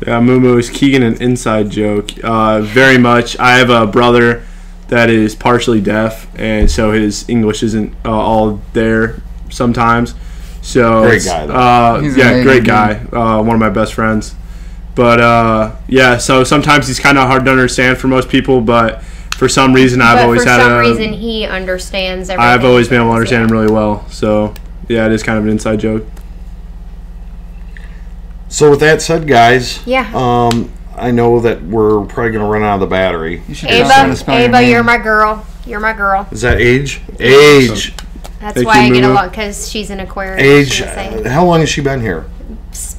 Yeah, Moo is Keegan an inside joke. Very much. I have a brother that is partially deaf, and so his English isn't all there sometimes. So Great guy, though. He's yeah, amazing, great dude. guy. One of my best friends. But yeah, so sometimes he's kind of hard to understand for most people, but for some reason I've always for had some reason he understands everything. I've always been able to understand him really well. So yeah, it is kind of an inside joke. So with that said, guys, Yeah. I know that we're probably going to run out of the battery. You should just try to spell your Ava, name. you're my girl. You're my girl. Is that age? Age. That's Thank why you, I get Mumu. along, because she's an Aquarius. Age. she was saying. How long has she been here?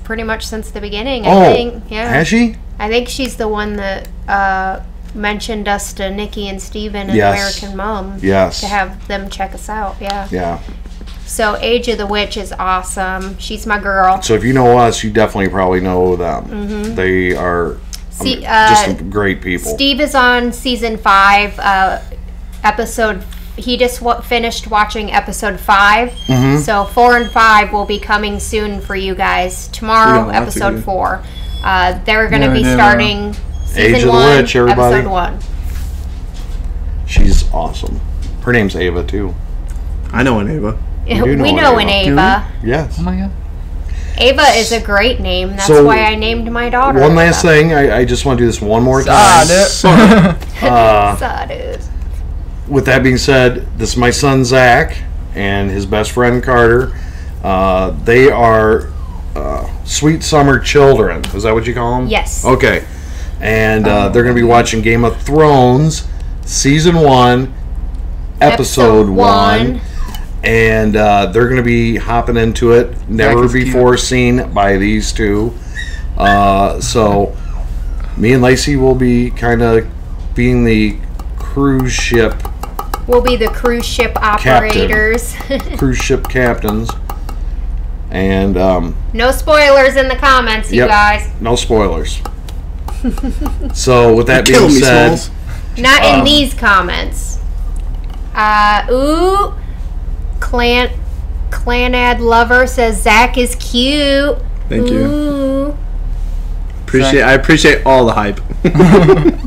Pretty much since the beginning, Oh, I think. Yeah. has she? I think she's the one that mentioned us to Nikki and Steven and Yes. American Mom Yes. to have them check us out. Yeah. Yeah. So Age of the Witch is awesome. She's my girl. So if you know us, you definitely probably know them. They are See, just some great people. Steve is on season 5, episode. He just finished watching episode 5. So 4 and 5 will be coming soon for you guys. We Tomorrow, got lots of episode good. 4. They're going to Yeah, be we do. starting season Age of the 1, Witch, everybody. episode 1. She's awesome. Her name's Ava too. I know an Ava. do know We an know Ava. an Do Ava. Yes. Oh my god. Ava is a great name. That's So, why I named my daughter. One last Ava. thing, I just want to do this one more time. So, dude. With that being said, this is my son Zach and his best friend Carter. They are sweet summer children. Is that what you call them? Yes. Okay. And they're going to be watching Game of Thrones, season 1, episode 1. And they're going to be hopping into it. Never is cute. before seen by these two. So me and Lacey will be kind of being the cruise ship We'll be the cruise ship operators. cruise ship captains. And No spoilers in the comments, you Yep. guys. no spoilers. So with that Kill being me, said, Smalls. Not in these comments. Clanad Lover says Zach is cute. Thank you. Ooh. I appreciate all the hype.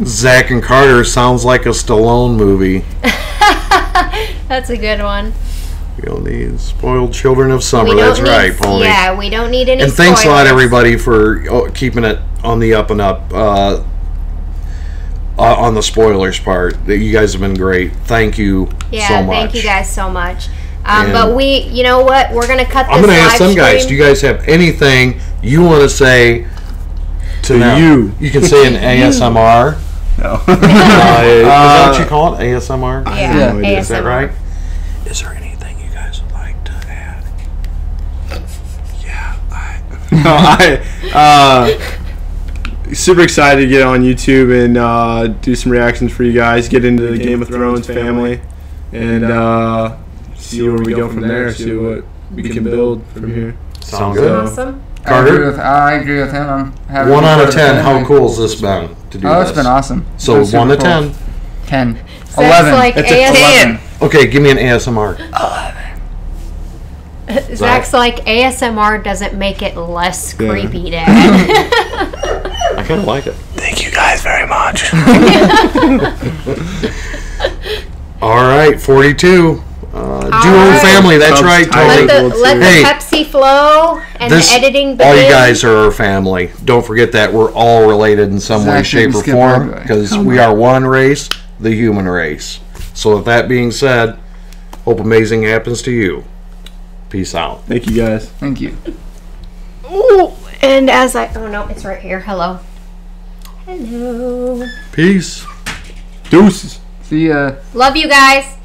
Zach and Carter sounds like a Stallone movie. That's a good one. We don't need spoiled children of summer. We don't That's need, right, Pony. Yeah, we don't need any And thanks a lot, spoilers. everybody, for keeping it on the up and up. On the spoilers part, that you guys have been great. Thank you Yeah, so much. thank you guys so much. And But you know what? We're gonna cut this. I'm going to ask live some guys. stream. Do you guys have anything you want to say to them? you. You can say an ASMR. No. Is that what you call it? ASMR? Yeah, Yeah. ASMR. Is that right? Is there anything you guys would like to add? Super excited to get on YouTube and do some reactions for you guys. Get into the Game of Thrones family, and see where we go from there. See what we can build from here. Sounds good. Awesome. Carter? I agree with him. I'm having 1 a out part of 10. the How family. cool has this been to do Oh, this? it's been awesome. So It's been 1 to super 10. cool. 10. Zach's 11. like It's a ASMR. 10. Okay, give me an ASMR. Zach's like ASMR doesn't make it less Yeah. creepy, Dad. I kind of like it. Thank you guys very much. All right, 42. Duo right. family, that's Cubs right, Tiger. Tony. let the Hey. Pepsi flow and This, the editing begin. all you guys are our family. Don't forget that we're all related in some way, Zach shape, didn't or skip form, our way. because we are one race, the human race. So with that being said, hope amazing happens to you. Peace out. Thank you guys. Thank you. Ooh, and oh no, it's right here. Hello. Hello. Peace. Deuces. See ya. Love you guys.